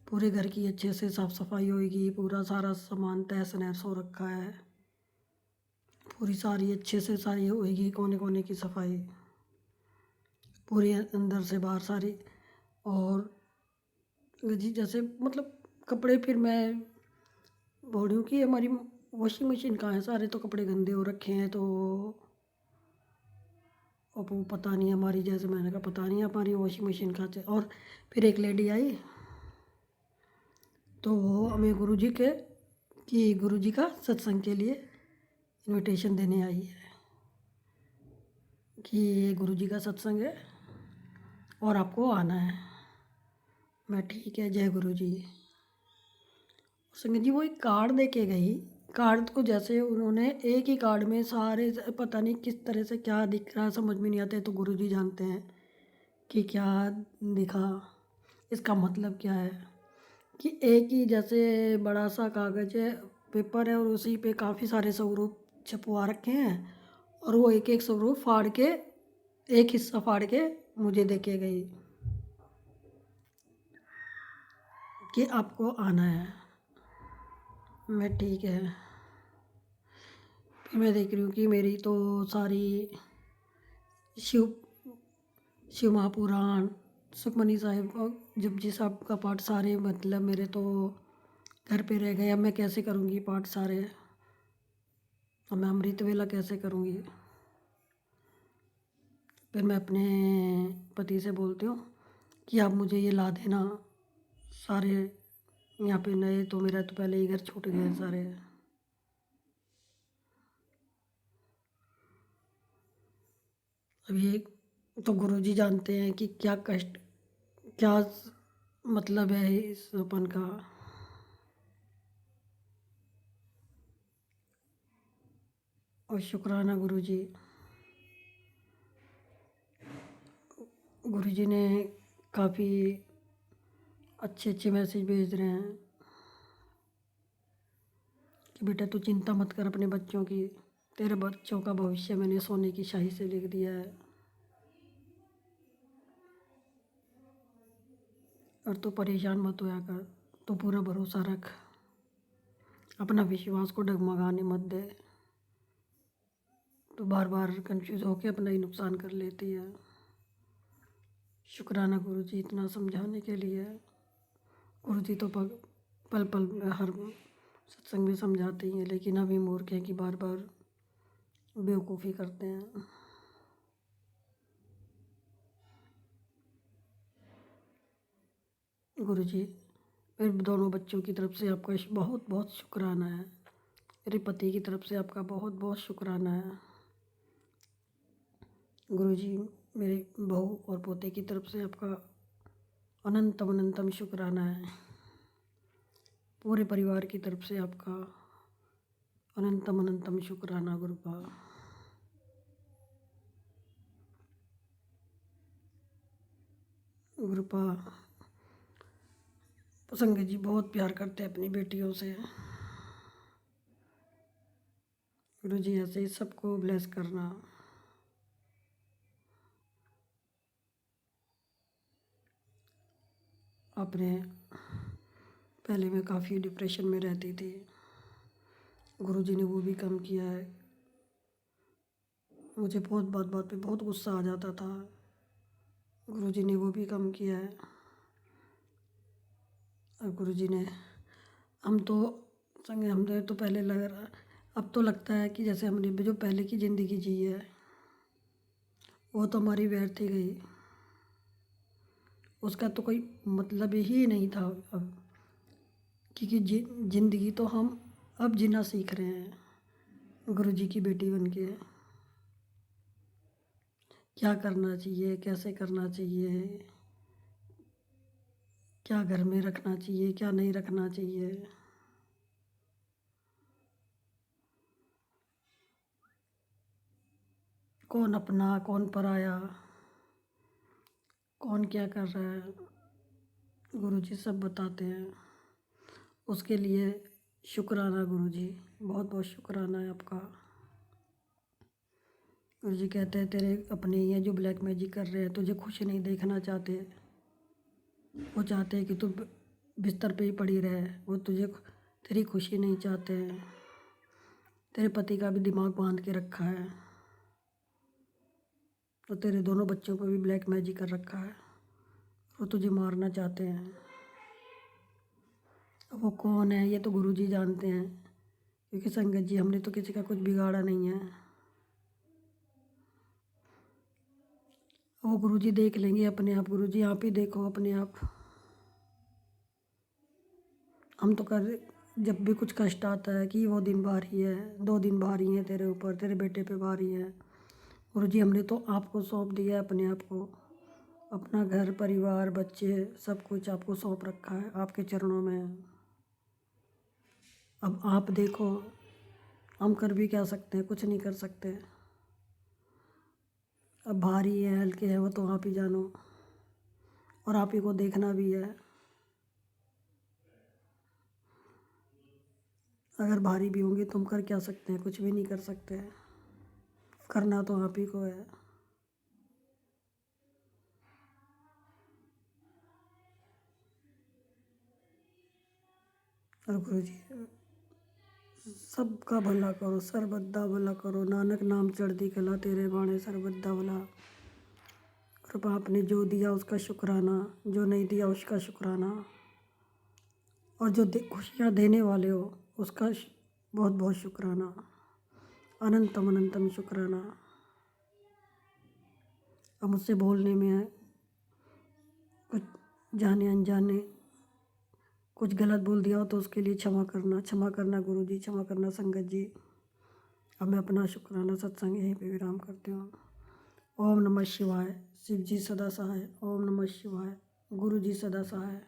पूरे घर की अच्छे से साफ़ सफाई होएगी, पूरा सारा सामान तहस नहस हो रखा है, पूरी सारी अच्छे से सारी होएगी, कोने कोने की सफाई पूरी अंदर से बाहर सारी। और जी जैसे मतलब कपड़े, फिर मैं बोल रही हूँ कि हमारी वॉशिंग मशीन कहाँ है, सारे तो कपड़े गंदे हो रखे हैं। तो अब वो पता नहीं हमारी, जैसे मैंने कहा पता नहीं हमारी वॉशिंग मशीन कहाँ से। और फिर एक लेडी आई, तो वो हमें गुरुजी का सत्संग के लिए इनविटेशन देने आई है कि ये गुरुजी का सत्संग है और आपको आना है। मैं ठीक है, जय गुरुजी। संगत जी वो एक कार्ड दे के गई, कार्ड को जैसे उन्होंने एक ही कार्ड में सारे, पता नहीं किस तरह से क्या दिख रहा समझ में नहीं आता, तो गुरुजी जानते हैं कि क्या दिखा, इसका मतलब क्या है। कि एक ही जैसे बड़ा सा कागज़ है, पेपर है, और उसी पे काफ़ी सारे स्वरूप छपवा रखे हैं, और वो एक एक स्वरूप फाड़ के, एक हिस्सा फाड़ के मुझे दे के गई कि आपको आना है। मैं ठीक है। फिर मैं देख रही हूँ कि मेरी तो सारी शिव शिव महापुराण, सुखमनी साहिब और जपजी साहब का पाठ सारे मतलब मेरे तो घर पे रह गए। अब मैं कैसे करूँगी पाठ सारे, अब मैं अमृत वेला कैसे करूँगी। फिर मैं अपने पति से बोलती हूँ कि आप मुझे ये ला देना सारे, यहाँ पे नए, तो मेरा तो पहले ही घर छूट गए सारे। अब ये तो गुरुजी जानते हैं कि क्या कष्ट, क्या मतलब है इस अपन का। और शुक्राना गुरुजी, गुरुजी ने काफ़ी अच्छे अच्छे मैसेज भेज रहे हैं कि बेटा तू चिंता मत कर अपने बच्चों की, तेरे बच्चों का भविष्य मैंने सोने की शाही से लिख दिया है। और तू परेशान मत होया कर, तो पूरा भरोसा रख, अपना विश्वास को डगमगाने मत दे। तो बार बार कंफ्यूज होके अपना ही नुकसान कर लेती है। शुक्राना गुरुजी इतना समझाने के लिए। गुरुजी तो पल पल हर सत्संग में समझाते ही हैं, लेकिन अभी मूर्ख हैं कि बार बार बेवकूफ़ी करते हैं। गुरुजी मेरे दोनों बच्चों की तरफ से आपका बहुत बहुत शुक्राना है, मेरे पति की तरफ से आपका बहुत बहुत शुक्राना है। गुरुजी मेरे बहू और पोते की तरफ से आपका अनंतम अनंतम शुक्राना है। पूरे परिवार की तरफ से आपका अनंतम अनंतम शुक्राना गुरुपा। गुरुपा संगत जी बहुत प्यार करते हैं अपनी बेटियों से। गुरुजी ऐसे ही सबको ब्लेस करना। अपने पहले मैं काफ़ी डिप्रेशन में रहती थी, गुरुजी ने वो भी कम किया है। मुझे बहुत बात बात पे बहुत गुस्सा आ जाता था, गुरुजी ने वो भी कम किया है। और गुरुजी ने, हम तो संग हमने तो पहले लग रहा, अब तो लगता है कि जैसे हमने जो पहले की ज़िंदगी जी है वो तो हमारी व्यर्थ ही गई, उसका तो कोई मतलब ही नहीं था अब, क्योंकि जिंदगी तो हम अब जीना सीख रहे हैं गुरुजी की बेटी बन के। क्या करना चाहिए, कैसे करना चाहिए, क्या घर में रखना चाहिए, क्या नहीं रखना चाहिए, कौन अपना कौन पराया, कौन क्या कर रहा है, गुरुजी सब बताते हैं। उसके लिए शुक्राना गुरुजी, बहुत बहुत शुक्राना है आपका। गुरुजी कहते हैं तेरे अपने ही हैं जो ब्लैक मैजिक कर रहे हैं, तुझे खुश नहीं देखना चाहते, वो चाहते हैं कि तू बिस्तर पे ही पड़ी रहे, वो तुझे तेरी खुशी नहीं चाहते हैं। तेरे पति का भी दिमाग बांध के रखा है, और तेरे दोनों बच्चों पर भी ब्लैक मैजिक कर रखा है, वो तुझे मारना चाहते हैं। अब वो कौन है ये तो गुरुजी जानते हैं, क्योंकि संगत जी हमने तो किसी का कुछ बिगाड़ा नहीं है। वो गुरुजी देख लेंगे अपने आप, गुरुजी आप ही देखो अपने आप। हम तो कर जब भी कुछ कष्ट आता है कि वो दिन भारी है, 2 दिन भारी हैं तेरे ऊपर, तेरे बेटे पे भारी है। गुरुजी हमने तो आपको सौंप दिया है अपने आप को, अपना घर परिवार बच्चे सब कुछ आपको सौंप रखा है आपके चरणों में। अब आप देखो, हम कर भी क्या सकते हैं, कुछ नहीं कर सकते। अब भारी है हल्के है वो तो आप ही जानो, और आप ही को देखना भी है। अगर भारी भी होंगे तो हम कर क्या सकते हैं, कुछ भी नहीं कर सकते, करना तो आप ही को है। और गुरुजी सबका भला करो, सरबद्दा भला करो, नानक नाम चढ़ती कला तेरे बाणे सरबद्दा भला। और आपने जो दिया उसका शुक्राना, जो नहीं दिया उसका शुक्राना, और जो खुशियाँ देने वाले हो उसका बहुत बहुत शुक्राना, अनंतम अनंतम शुक्राना। अब मुझसे बोलने में कुछ जाने अनजाने कुछ गलत बोल दिया हो तो उसके लिए क्षमा करना गुरुजी, क्षमा करना संगत जी। अब मैं अपना शुक्राना सत्संग यहीं पे विराम करती हूँ। ओम नमः शिवाय, शिव जी सदा सहाय। ओम नमः शिवाय, गुरु जी सदा सहाय।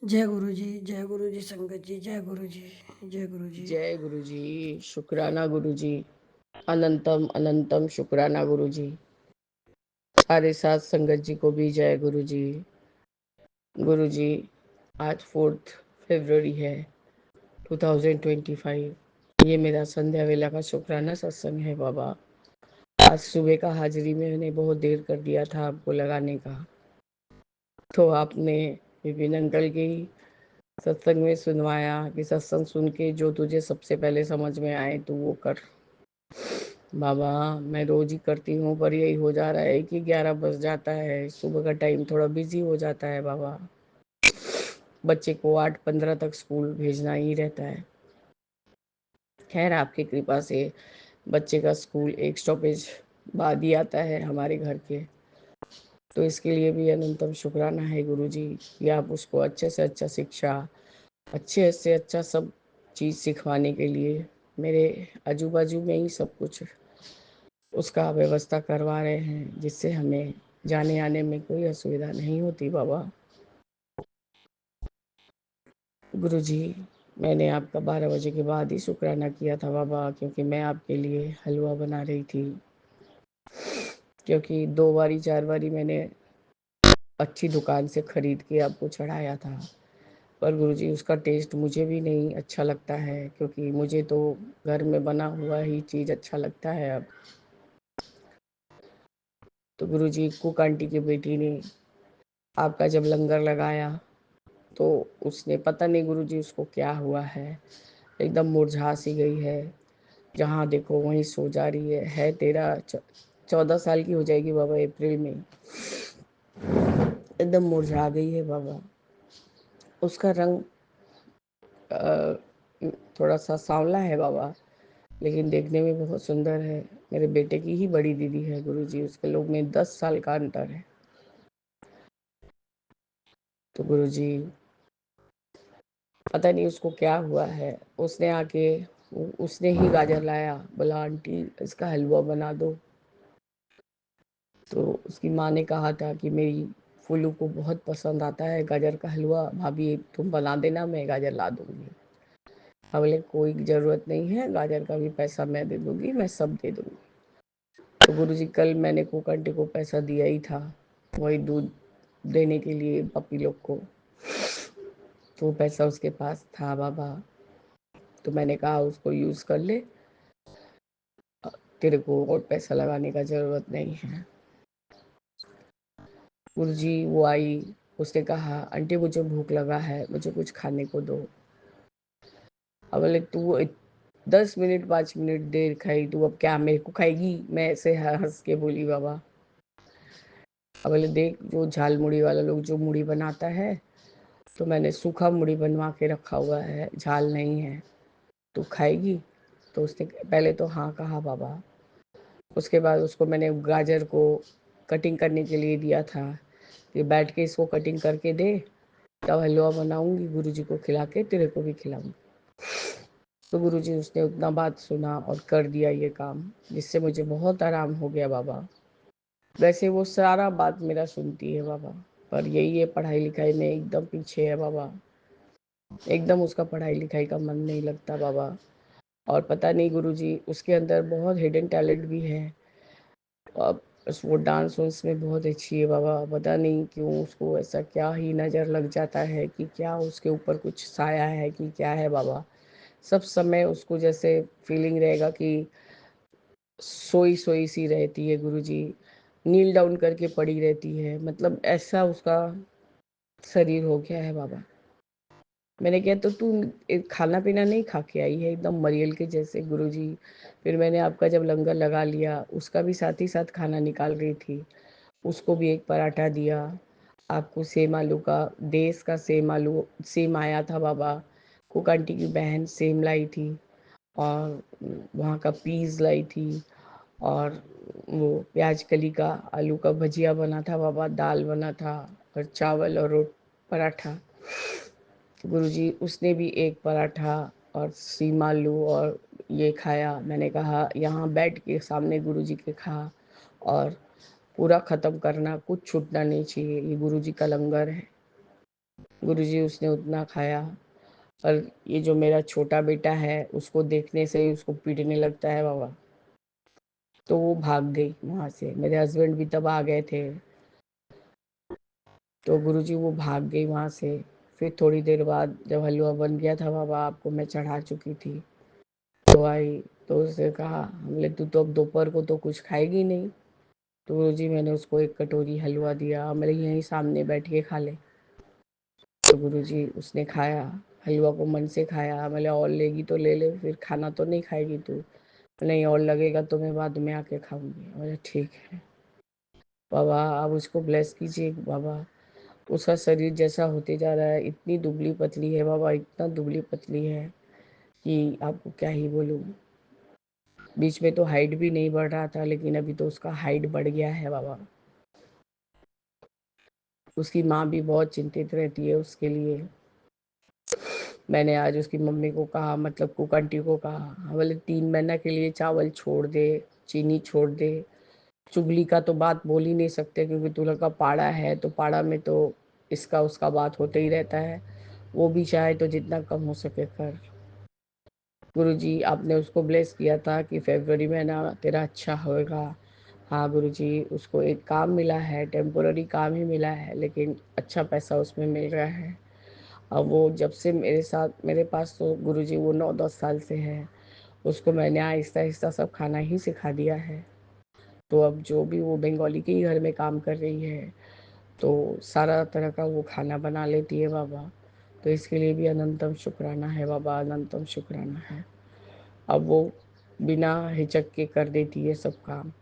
जय गुरु जी संगत जी, जय गुरु जी, जय गुरु जी। जय गुरु जी, शुक्राना गुरु जी, अनंतम अनंतम शुक्राना गुरु जी। सारे साथ संगत जी को भी जय गुरु जी। गुरु जी, आज 4 फरवरी है 2025। ये मेरा संध्या वेला का शुक्राना सत्संग है बाबा। आज सुबह का हाजिरी में मैंने बहुत देर कर दिया था आपको लगाने का, तो आपने विपिन अंकल की सत्संग में सुनवाया कि सत्संग सुन के जो तुझे सबसे पहले समझ में आए तू वो कर। बाबा मैं रोज ही करती हूँ, पर यही हो जा रहा है कि 11 बज जाता है, सुबह का टाइम थोड़ा बिजी हो जाता है बाबा। बच्चे को 8:15 तक स्कूल भेजना ही रहता है। खैर आपकी कृपा से बच्चे का स्कूल एक स्टॉपेज बाद ही आता है हमारे घर के, तो इसके लिए भी अनंतम शुक्राना है गुरुजी कि आप उसको अच्छे से अच्छा शिक्षा, अच्छे से अच्छा सब चीज़ सिखवाने के लिए मेरे आजू बाजू में ही सब कुछ उसका व्यवस्था करवा रहे हैं, जिससे हमें जाने आने में कोई असुविधा नहीं होती बाबा। गुरुजी मैंने आपका 12 बजे के बाद ही शुक्राना किया था बाबा, क्योंकि मैं आपके लिए हलवा बना रही थी, क्योंकि 2 बारी 4 बारी मैंने अच्छी दुकान से खरीद के आपको चढ़ाया था, पर गुरुजी उसका टेस्ट मुझे भी नहीं अच्छा लगता है, क्योंकि मुझे तो घर में बना हुआ ही चीज़ अच्छा लगता है अब। तो गुरुजी कुक आंटी की बेटी ने आपका जब लंगर लगाया तो उसने पता नहीं गुरुजी उसको क्या हुआ है, एकदम मुरझा सी गई है, जहाँ देखो वहीं सो जा रही है 14 साल की हो जाएगी बाबा अप्रैल में, एकदम मुरझा गई है बाबा। उसका रंग थोड़ा सा सांवला है बाबा, लेकिन देखने में बहुत सुंदर है। मेरे बेटे की ही बड़ी दीदी है गुरुजी, उसके लोग में 10 साल का अंतर है। तो गुरुजी पता नहीं उसको क्या हुआ है, उसने आके उसने ही गाजर लाया, बोला आंटी इसका हलवा बना दो। तो उसकी माँ ने कहा था कि मेरी फूलू को बहुत पसंद आता है गाजर का हलवा, भाभी तुम बना देना, मैं गाजर ला दूंगी। अब बोले कोई ज़रूरत नहीं है, गाजर का भी पैसा मैं दे दूंगी, मैं सब दे दूंगी। तो गुरुजी कल मैंने कुक आंटी को पैसा दिया ही था, वही दूध देने के लिए पपी लोग को, तो वो पैसा उसके पास था बाबा। तो मैंने कहा उसको यूज़ कर ले, तेरे को और पैसा लगाने का ज़रूरत नहीं है। गुरुजी वो आई, उसने कहा आंटी मुझे भूख लगा है, मुझे कुछ खाने को दो। अब बोले तू 10 मिनट 5 मिनट देर खाई, तू अब क्या मेरे को खाएगी? मैं ऐसे हंस के बोली बाबा। अब बोले देख जो झाल मुड़ी वाला लोग जो मुड़ी बनाता है, तो मैंने सूखा मुड़ी बनवा के रखा हुआ है, झाल नहीं है, तू खाएगी? तो उसने पहले तो हाँ कहा बाबा। उसके बाद उसको मैंने गाजर को कटिंग करने के लिए दिया था कि बैठ के इसको कटिंग करके दे, तब हलवा बनाऊंगी, गुरुजी को खिला के तेरे को भी खिलाऊंगी। तो गुरुजी उसने उतना बात सुना और कर दिया ये काम, जिससे मुझे बहुत आराम हो गया बाबा। वैसे वो सारा बात मेरा सुनती है बाबा, पर यही है पढ़ाई लिखाई में एकदम पीछे है बाबा, एकदम उसका पढ़ाई लिखाई का मन नहीं लगता बाबा। और पता नहीं गुरुजी उसके अंदर बहुत हिडन टैलेंट भी है, अब वो डांस वांस में बहुत अच्छी है बाबा। पता नहीं क्यों उसको ऐसा क्या ही नज़र लग जाता है कि क्या उसके ऊपर कुछ साया है कि क्या है बाबा। सब समय उसको जैसे फीलिंग रहेगा कि सोई सोई सी रहती है गुरुजी, नील डाउन करके पड़ी रहती है, मतलब ऐसा उसका शरीर हो गया है बाबा। मैंने कहा तो तू खाना पीना नहीं खा के आई है एकदम मरियल के जैसे गुरुजी। फिर मैंने आपका जब लंगर लगा लिया, उसका भी साथ ही साथ खाना निकाल रही थी, उसको भी एक पराठा दिया। आपको सेम आलू का, देश का सेम आलू सेम आया था बाबा, कुक आंटी की बहन सेम लाई थी, और वहाँ का पीस लाई थी, और वो प्याज कली का आलू का भजिया बना था बाबा, दाल बना था, और चावल और पराठा। गुरुजी उसने भी एक पराठा और सीम आलू और ये खाया। मैंने कहा यहाँ बैठ के सामने गुरुजी के खा, और पूरा ख़त्म करना, कुछ छूटना नहीं चाहिए, ये गुरुजी का लंगर है। गुरुजी उसने उतना खाया। और ये जो मेरा छोटा बेटा है, उसको देखने से ही उसको पीटने लगता है बाबा, तो वो भाग गई वहाँ से। मेरे हस्बैंड भी तब आ गए थे, तो गुरुजी वो भाग गई वहाँ से। फिर थोड़ी देर बाद जब हलवा बन गया था बाबा, आपको मैं चढ़ा चुकी थी, तो आई, तो उसने कहा हमले तू तो अब दोपहर को तो कुछ खाएगी नहीं। तो गुरुजी मैंने उसको एक कटोरी हलवा दिया, मेरे यहीं सामने बैठ के खा ले। तो गुरुजी उसने खाया, हलवा को मन से खाया। मैंने और लेगी तो ले ले, फिर खाना तो नहीं खाएगी तू? नहीं और लगेगा तो मैं बाद में आके खाऊंगी। बोले ठीक है बाबा, आप उसको ब्लेस कीजिए बाबा। उसका शरीर जैसा होते जा रहा है, इतनी दुबली पतली है बाबा, इतना दुबली पतली है कि आपको क्या ही बोलूँ। बीच में तो हाइट भी नहीं बढ़ रहा था, लेकिन अभी तो उसका हाइट बढ़ गया है बाबा। उसकी माँ भी बहुत चिंतित रहती है उसके लिए। मैंने आज उसकी मम्मी को कहा, मतलब कुक आंटी को कहा, हाँ, बोले 3 महीना के लिए चावल छोड़ दे, चीनी छोड़ दे। चुगली का तो बात बोल ही नहीं सकते, क्योंकि तुला का पाड़ा है, तो पाड़ा में तो इसका उसका बात होते ही रहता है। वो भी चाहे तो जितना कम हो सके कर। गुरुजी आपने उसको ब्लेस किया था कि फरवरी महीना तेरा अच्छा होएगा। हाँ गुरुजी, उसको एक काम मिला है, टेम्पोररी काम ही मिला है, लेकिन अच्छा पैसा उसमें मिल रहा है। अब वो जब से मेरे साथ मेरे पास, तो गुरुजी वो 9-10 साल से है, उसको मैंने आहिस्ता आहिस्ता सब खाना ही सिखा दिया है। तो अब जो भी वो बंगाली के ही घर में काम कर रही है, तो सारा तरह का वो खाना बना लेती है बाबा। तो इसके लिए भी अनंतम शुक्राना है बाबा, अनंतम शुक्राना है। अब वो बिना हिचक के कर देती है सब काम।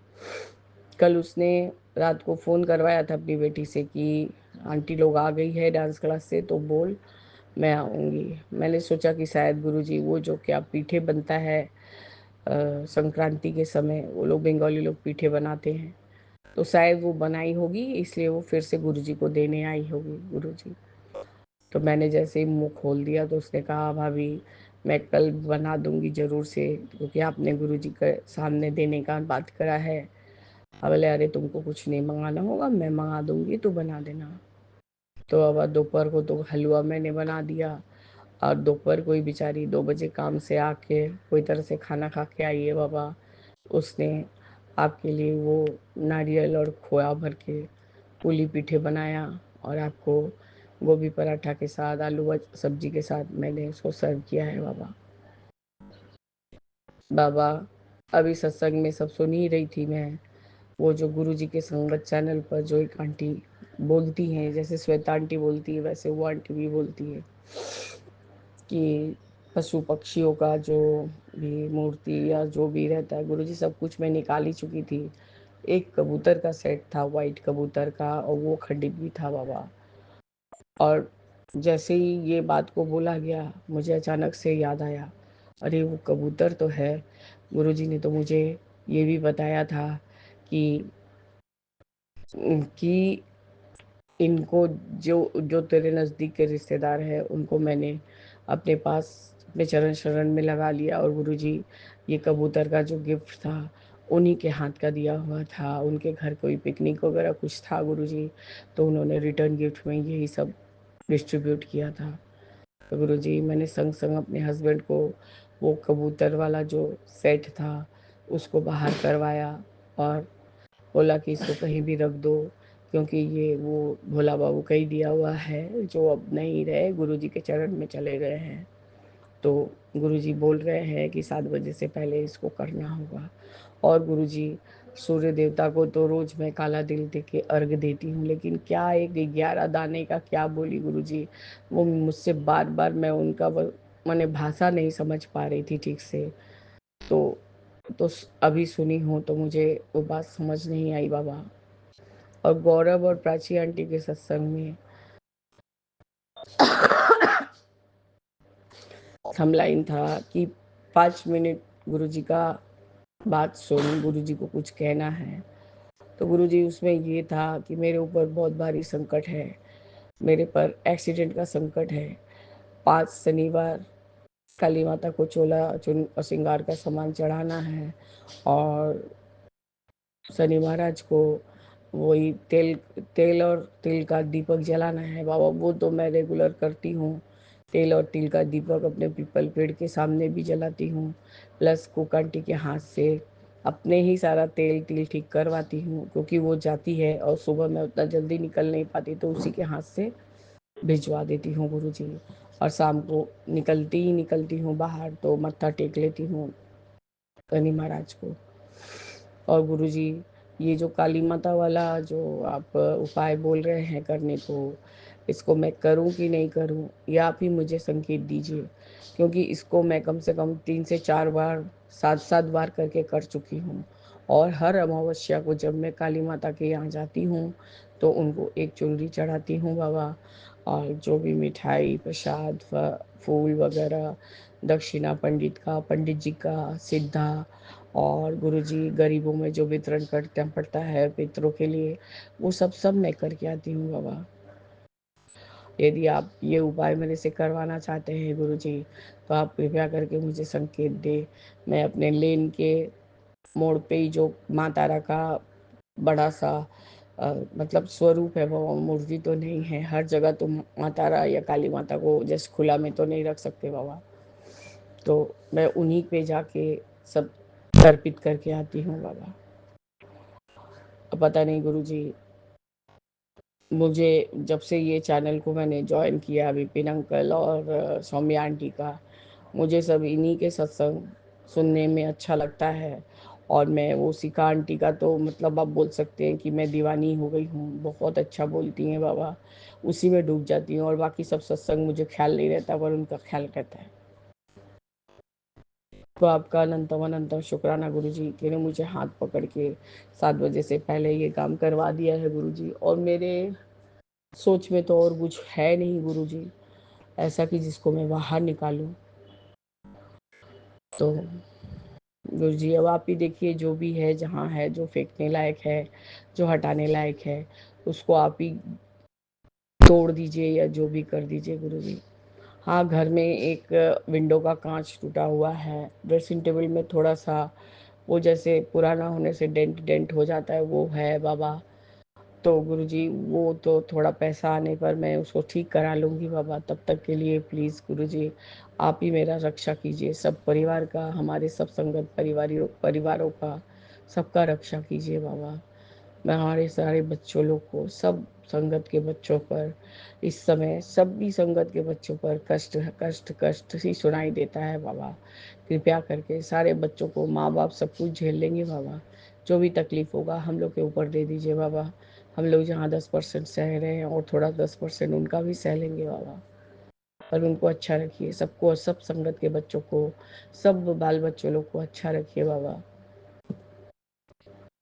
कल उसने रात को फ़ोन करवाया था अपनी बेटी से कि आंटी लोग आ गई है डांस क्लास से, तो बोल मैं आऊँगी। मैंने सोचा कि शायद गुरुजी वो जो क्या पीठे बनता है, संक्रांति के समय वो लोग बंगाली लोग पीठे बनाते हैं, तो शायद वो बनाई होगी, इसलिए वो फिर से गुरुजी को देने आई होगी गुरुजी। तो मैंने जैसे ही मुंह खोल दिया तो उसने कहा, भाभी मैं कल बना दूंगी ज़रूर से, क्योंकि आपने गुरुजी के सामने देने का बात करा है। बोले अरे तुमको कुछ नहीं मंगाना होगा, मैं मंगा दूंगी, तो बना देना। तो अब दोपहर को तो हलवा मैंने बना दिया, और दोपहर को ही बेचारी 2 बजे काम से आके कोई तरह से खाना खा के आई है बाबा। उसने आपके लिए वो नारियल और खोया भर के पूली पीठे बनाया, और आपको गोभी पराठा के साथ आलू सब्जी के साथ मैंने उसको सर्व किया है बाबा। बाबा अभी सत्संग में सब सुन ही रही थी मैं, वो जो गुरुजी के संगत चैनल पर जो एक आंटी बोलती हैं, जैसे श्वेता आंटी बोलती है वैसे वो आंटी भी बोलती है कि पशु पक्षियों का जो भी मूर्ति या जो भी रहता है गुरुजी सब कुछ मैं निकाल ही चुकी थी। एक कबूतर का सेट था, वाइट कबूतर का, और वो खंडित भी था बाबा। और जैसे ही ये बात को बोला गया, मुझे अचानक से याद आया, अरे वो कबूतर तो है, गुरुजी ने तो मुझे ये भी बताया था कि कि इनको जो जो तेरे नज़दीक के रिश्तेदार हैं उनको मैंने अपने पास अपने चरण शरण में लगा लिया, और गुरुजी ये कबूतर का जो गिफ्ट था उन्हीं के हाथ का दिया हुआ था। उनके घर कोई पिकनिक वगैरह कुछ था गुरुजी, तो उन्होंने रिटर्न गिफ्ट में यही सब डिस्ट्रीब्यूट किया था। तो गुरुजी मैंने संग संग अपने हस्बैंड को वो कबूतर वाला जो सेट था उसको बाहर करवाया, और बोला कि इसको कहीं भी रख दो, क्योंकि ये वो भोला बाबू का ही दिया हुआ है, जो अब नहीं रहे, गुरुजी के चरण में चले गए हैं। तो गुरुजी बोल रहे हैं कि 7 बजे से पहले इसको करना होगा। और गुरुजी सूर्य देवता को तो रोज मैं काला तिल दे के अर्घ देती हूँ, लेकिन क्या एक 11 दाने का क्या बोली गुरुजी, वो मुझसे बार बार मैं उनका मैंने भाषा नहीं समझ पा रही थी ठीक से। तो अभी सुनी हूँ तो मुझे वो बात समझ नहीं आई बाबा। और गौरव और प्राची आंटी के सत्संग में थमलाइन था कि 5 मिनट गुरुजी का बात सुन, गुरुजी को कुछ कहना है। तो गुरुजी उसमें ये था कि मेरे ऊपर बहुत भारी संकट है, मेरे पर एक्सीडेंट का संकट है। 5 शनिवार काली माता को चोला चुन और श्रृंगार का सामान चढ़ाना है, और शनि महाराज को वही तेल तेल और तिल का दीपक जलाना है बाबा। वो तो मैं रेगुलर करती हूँ, तेल और तिल का दीपक अपने पीपल पेड़ के सामने भी जलाती हूँ, प्लस कुक आंटी के हाथ से अपने ही सारा तेल तिल ठीक करवाती हूँ, क्योंकि वो जाती है और सुबह मैं उतना जल्दी निकल नहीं पाती, तो उसी के हाथ से भिजवा देती हूँ गुरुजी। और शाम को निकलती हूँ बाहर तो मत्था टेक लेती हूँ शनि महाराज को। और गुरुजी ये जो काली माता वाला जो आप उपाय बोल रहे हैं करने को, इसको मैं करूं कि नहीं करूं, ये आप ही मुझे संकेत दीजिए, क्योंकि इसको मैं कम से कम 3 से 4 बार 7-7 बार करके कर चुकी हूँ। और हर अमावस्या को जब मैं काली माता के यहाँ जाती हूँ तो उनको एक चुनरी चढ़ाती हूँ बाबा, और जो भी मिठाई प्रसाद फूल वगैरह दक्षिणा पंडित जी का सिद्धा, और गुरुजी गरीबों में जो वितरण करना पड़ता है पितरों के लिए, वो सब मैं करके आती हूँ बाबा। यदि आप ये उपाय मेरे से करवाना चाहते हैं गुरुजी, तो आप कृपया करके मुझे संकेत दे। मैं अपने लेन के मोड़ पे ही जो माँ तारा का बड़ा सा मतलब स्वरूप है, वो मूर्ति तो नहीं है, हर जगह तो माँ तारा या काली माता को जैसे खुला में तो नहीं रख सकते बाबा, तो मैं उन्हीं पे जाके सब अर्पित करके आती हूँ बाबा। पता नहीं गुरुजी, मुझे जब से ये चैनल को मैंने ज्वाइन किया, विपिन अंकल और सौम्या आंटी का, मुझे सब इन्हीं के सत्संग सुनने में अच्छा लगता है। और मैं वो शिखा आंटी का तो मतलब आप बोल सकते हैं कि मैं दीवानी हो गई हूँ, बहुत अच्छा बोलती हैं बाबा, उसी में डूब जाती हूँ। और बाकी सब सत्संग मुझे ख्याल नहीं रहता, पर उनका ख्याल रहता है। तो आपका अनंतम अनंतम शुक्राना गुरुजी, कि ने मुझे हाथ पकड़ के 7 बजे से पहले ये काम करवा दिया है गुरुजी। और मेरे सोच में तो और कुछ है नहीं गुरुजी ऐसा कि जिसको मैं बाहर निकालूं। तो गुरुजी अब आप ही देखिए, जो भी है, जहाँ है, जो फेंकने लायक है, जो हटाने लायक है, उसको आप ही तोड़ दीजिए या जो भी कर दीजिए गुरुजी। हाँ, घर में एक विंडो का कांच टूटा हुआ है, ड्रेसिंग टेबल में थोड़ा-सा वो जैसे पुराना होने से डेंट डेंट हो जाता है, वो है बाबा। तो गुरुजी वो तो थोड़ा पैसा आने पर मैं उसको ठीक करा लूँगी बाबा, तब तक के लिए प्लीज़ गुरुजी आप ही मेरा रक्षा कीजिए, सब परिवार का, हमारे सब संगत परिवारों का, सबका रक्षा कीजिए बाबा। मैं हमारे सारे बच्चों लोग को, सब संगत के बच्चों पर इस समय सभी संगत के बच्चों पर कष्ट कष्ट कष्ट ही सुनाई देता है बाबा। कृपया करके सारे बच्चों को, माँ बाप सब कुछ झेल लेंगे बाबा, जो भी तकलीफ होगा हम लोग के ऊपर दे दीजिए बाबा। हम लोग जहाँ 10% सह रहे हैं और थोड़ा 10% उनका भी सह लेंगे बाबा। पर उनको अच्छा रखिए, सबको, सब संगत के बच्चों को, सब बाल बच्चों लोग को अच्छा रखिए बाबा।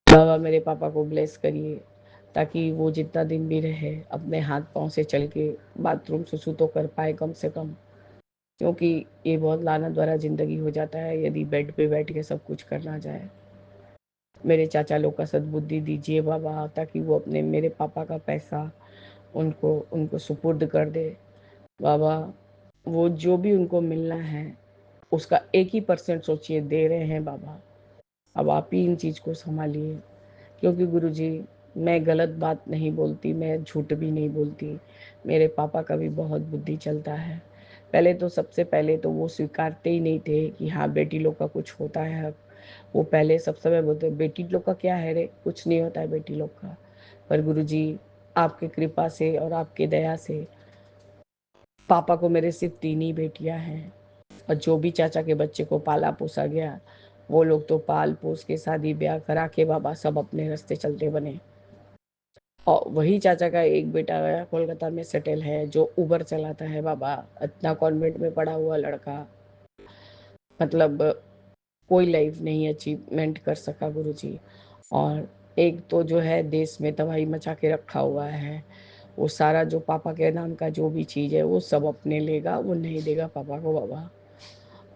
बाबा मेरे पापा को ब्लेस करिए, ताकि वो जितना दिन भी रहे अपने हाथ पाँव से चल के बाथरूम सुसु तो कर पाए कम से कम, क्योंकि ये बहुत लानत वाला ज़िंदगी हो जाता है यदि बेड पे बैठ के सब कुछ करना जाए। मेरे चाचा लोग का सद्बुद्धि दीजिए बाबा, ताकि वो अपने मेरे पापा का पैसा उनको उनको सुपुर्द कर दे बाबा। वो जो भी उनको मिलना है उसका 1% सोचिए दे रहे हैं बाबा। अब आप ही इन चीज़ को सँभालिए, क्योंकि गुरुजी मैं गलत बात नहीं बोलती, मैं झूठ भी नहीं बोलती। मेरे पापा का भी बहुत बुद्धि चलता है। पहले तो सबसे पहले तो वो स्वीकारते ही नहीं थे कि हाँ, बेटी लोग का कुछ होता है हक। वो पहले सब समय बोलते, बेटी लोग का क्या है रे? कुछ नहीं होता है बेटी लोग का। पर गुरुजी आपकी कृपा से और आपकी दया से पापा को मेरे सिर्फ़ 3 ही बेटियाँ हैं, और जो भी चाचा के बच्चे को पाला-पोसा गया, वो लोग तो पाल-पोस के शादी-ब्याह करा के बाबा सब अपने रास्ते चलते बने। और वही चाचा का एक बेटा कोलकाता में सेटल है, जो उबर चलाता है बाबा। इतना कॉन्वेंट में पढ़ा हुआ लड़का, मतलब कोई लाइफ नहीं अचीवमेंट कर सका गुरुजी। और एक तो जो है देश में तबाही मचा के रखा हुआ है, वो सारा जो पापा के नाम का जो भी चीज़ है वो सब अपने लेगा, वो नहीं देगा पापा को बाबा।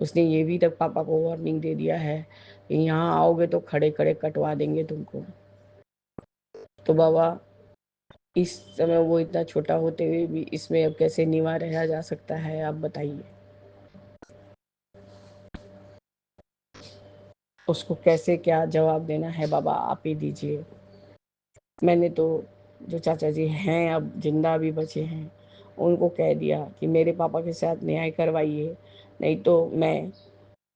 उसने ये भी तक पापा को वार्निंग दे दिया है कि यहाँ आओगे तो खड़े-खड़े कटवा देंगे तुमको। तो बाबा इस समय वो इतना छोटा होते हुए भी इसमें अब कैसे निवा रहा जा सकता है, आप बताइए? उसको कैसे क्या जवाब देना है बाबा, आप ही दीजिए। मैंने तो जो चाचा जी हैं अब ज़िंदा भी बचे हैं, उनको कह दिया कि मेरे पापा के साथ न्याय करवाइए, नहीं तो मैं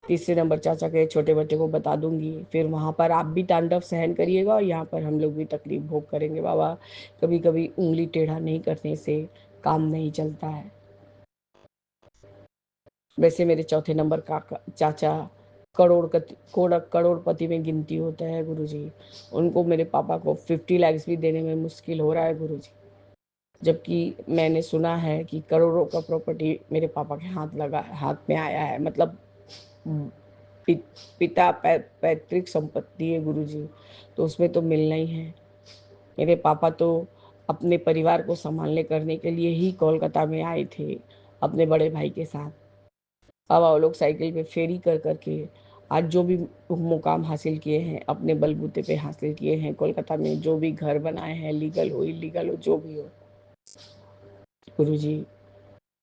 तीसरे नंबर चाचा के छोटे बेटे को बता दूँगी। फिर वहाँ पर आप भी तांडव सहन करिएगा और यहाँ पर हम लोग भी तकलीफ़ भोग करेंगे बाबा। कभी-कभी उँगली टेढ़ा नहीं करने से काम नहीं चलता है। वैसे मेरे चौथे नंबर का चाचा करोड़पति में गिनती होते हैं गुरुजी। उनको मेरे पापा को 50 लैक्स भी देने में मुश्किल हो रहा है गुरुजी। जबकि मैंने सुना है कि करोड़ों का प्रॉपर्टी मेरे पापा के हाथ में आया है, मतलब पि, पिता पैतृक संपत्ति है गुरुजी, तो उसमें तो मिलना ही है। मेरे पापा तो अपने परिवार को संभालने करने के लिए ही कोलकाता में आए थे अपने बड़े भाई के साथ। अब वो लोग साइकिल पे फेरी कर करके आज जो भी मुकाम हासिल किए हैं अपने बलबूते पे हासिल किए हैं। कोलकाता में जो भी घर बनाए हैं, लीगल हो इलीगल हो जो भी हो, गुरुजी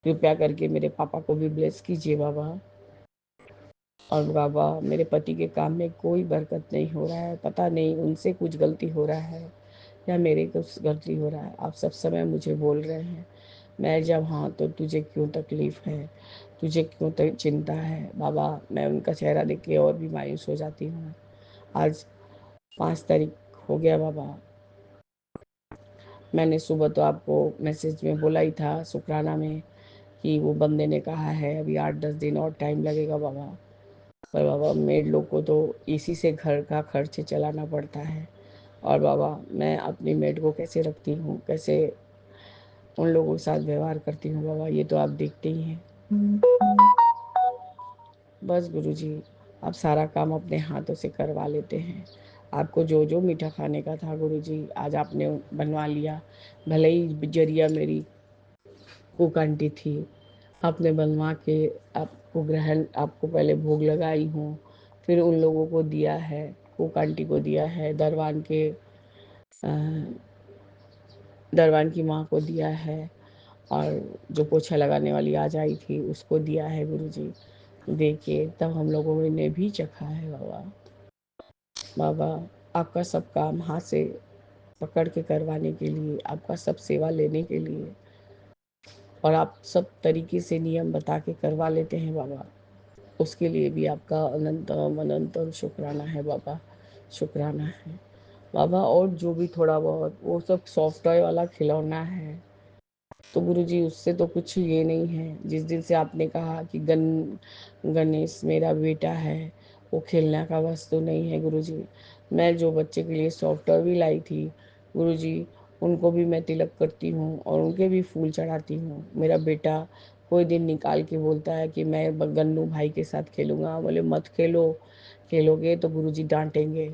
कृपया करके मेरे पापा को भी ब्लेस कीजिए बाबा। और बाबा मेरे पति के काम में कोई बरकत नहीं हो रहा है, पता नहीं उनसे कुछ गलती हो रहा है या मेरे कुछ गलती हो रहा है। आप सब समय मुझे बोल रहे हैं, मैं जब हाँ तो तुझे क्यों तकलीफ़ है, तुझे क्यों चिंता है बाबा। मैं उनका चेहरा देख के और भी मायूस हो जाती हूँ। आज 5 तारीख हो गया बाबा। मैंने सुबह तो आपको मैसेज में बोला ही था शुक्राना में कि वो बंदे ने कहा है अभी 8-10 दिन और टाइम लगेगा बाबा। पर बाबा मेड लोग को तो इसी से घर का खर्च चलाना पड़ता है। और बाबा मैं अपनी मेड को कैसे रखती हूँ, कैसे उन लोगों के साथ व्यवहार करती हूँ बाबा, ये तो आप देखते ही हैं। बस गुरुजी आप सारा काम अपने हाथों से करवा लेते हैं। आपको जो जो मीठा खाने का था गुरुजी आज आपने बनवा लिया। भले ही जरिया मेरी कुक आंटी थी, आपने बनवा के आपको पहले भोग लगाई हूँ, फिर उन लोगों को दिया है, कुक आंटी को दिया है, दरवान की माँ को दिया है, और जो पोछा लगाने वाली आज आई थी उसको दिया है गुरुजी। देखिए तब हम लोगों ने भी चखा है बाबा। बाबा आपका सब काम हाथ से पकड़ के करवाने के लिए, आपका सब सेवा लेने के लिए, और आप सब तरीके से नियम बता के करवा लेते हैं बाबा, उसके लिए भी आपका अनंतम अनंतम शुक्राना है बाबा, शुक्राना है बाबा। और जो भी थोड़ा बहुत वो सब सॉफ्ट टॉय वाला खिलौना है, तो गुरुजी उससे तो कुछ ये नहीं है। जिस दिन से आपने कहा कि गणेश मेरा बेटा है, वो खेलने का वस्तु नहीं है गुरुजी। मैं जो बच्चे के लिए सॉफ्ट टॉय भी लाई थी गुरुजी, उनको भी मैं तिलक करती हूँ और उनके भी फूल चढ़ाती हूँ। मेरा बेटा कोई दिन निकाल के बोलता है कि मैं गन्नू भाई के साथ खेलूँगा, बोले मत खेलो, खेलोगे तो गुरुजी डांटेंगे।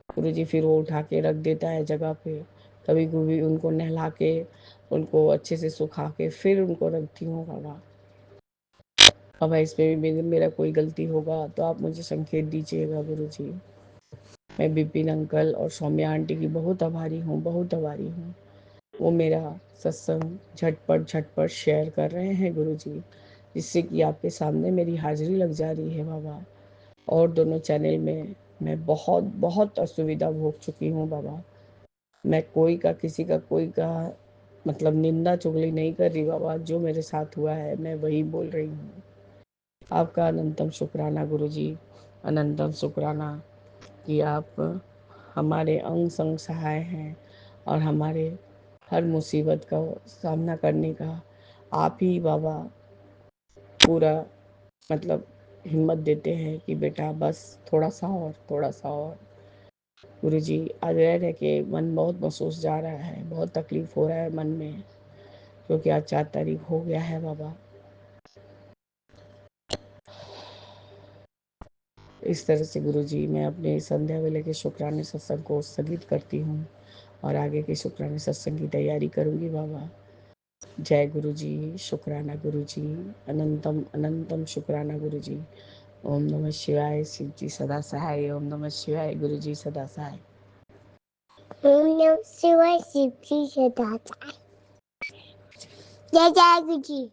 गुरुजी फिर वो उठा के रख देता है जगह पे। कभी कभी उनको नहला के, उनको अच्छे से सुखा के फिर उनको रखती हूँ बाबा। बाबा इसमें भी मेरा कोई गलती होगा तो आप मुझे संकेत दीजिएगा गुरुजी। मैं बिपिन अंकल और सौम्या आंटी की बहुत आभारी हूँ, बहुत आभारी हूँ। वो मेरा सत्संग झटपट शेयर कर रहे हैं गुरुजी, जिससे कि आपके सामने मेरी हाजिरी लग जा रही है बाबा। और दोनों चैनल में मैं बहुत बहुत असुविधा भोग चुकी हूँ बाबा। मैं किसी का कोई का मतलब निंदा चुगली नहीं कर रही बाबा। जो मेरे साथ हुआ है मैं वही बोल रही हूँ। आपका अनंतम शुक्राना गुरुजी, अनंतम शुक्राना कि आप हमारे अंग संग सहाय हैं, और हमारे हर मुसीबत का सामना करने का आप ही बाबा पूरा मतलब हिम्मत देते हैं कि बेटा बस थोड़ा सा और, थोड़ा सा और। गुरुजी आज रह के मन बहुत महसूस जा रहा है, बहुत तकलीफ हो रहा है मन में, क्योंकि आज 4 तारीख हो गया है बाबा। इस तरह से गुरुजी मैं अपने संध्या वेले के शुक्राने सत्संग को स्थगित करती हूँ और आगे के शुक्राने सत्संग की तैयारी करूँगी बाबा। जय गुरुजी, शुक्राना गुरुजी, अनंतम अनंतम शुक्राना गुरुजी। ओम नमः शिवाय, शिव जी सदा सहाय। ओम नमः शिवाय, गुरुजी सदा सहाय। ओम नमः शिवाय, शिव जी सदा सहाय। जय जय गुरुजी।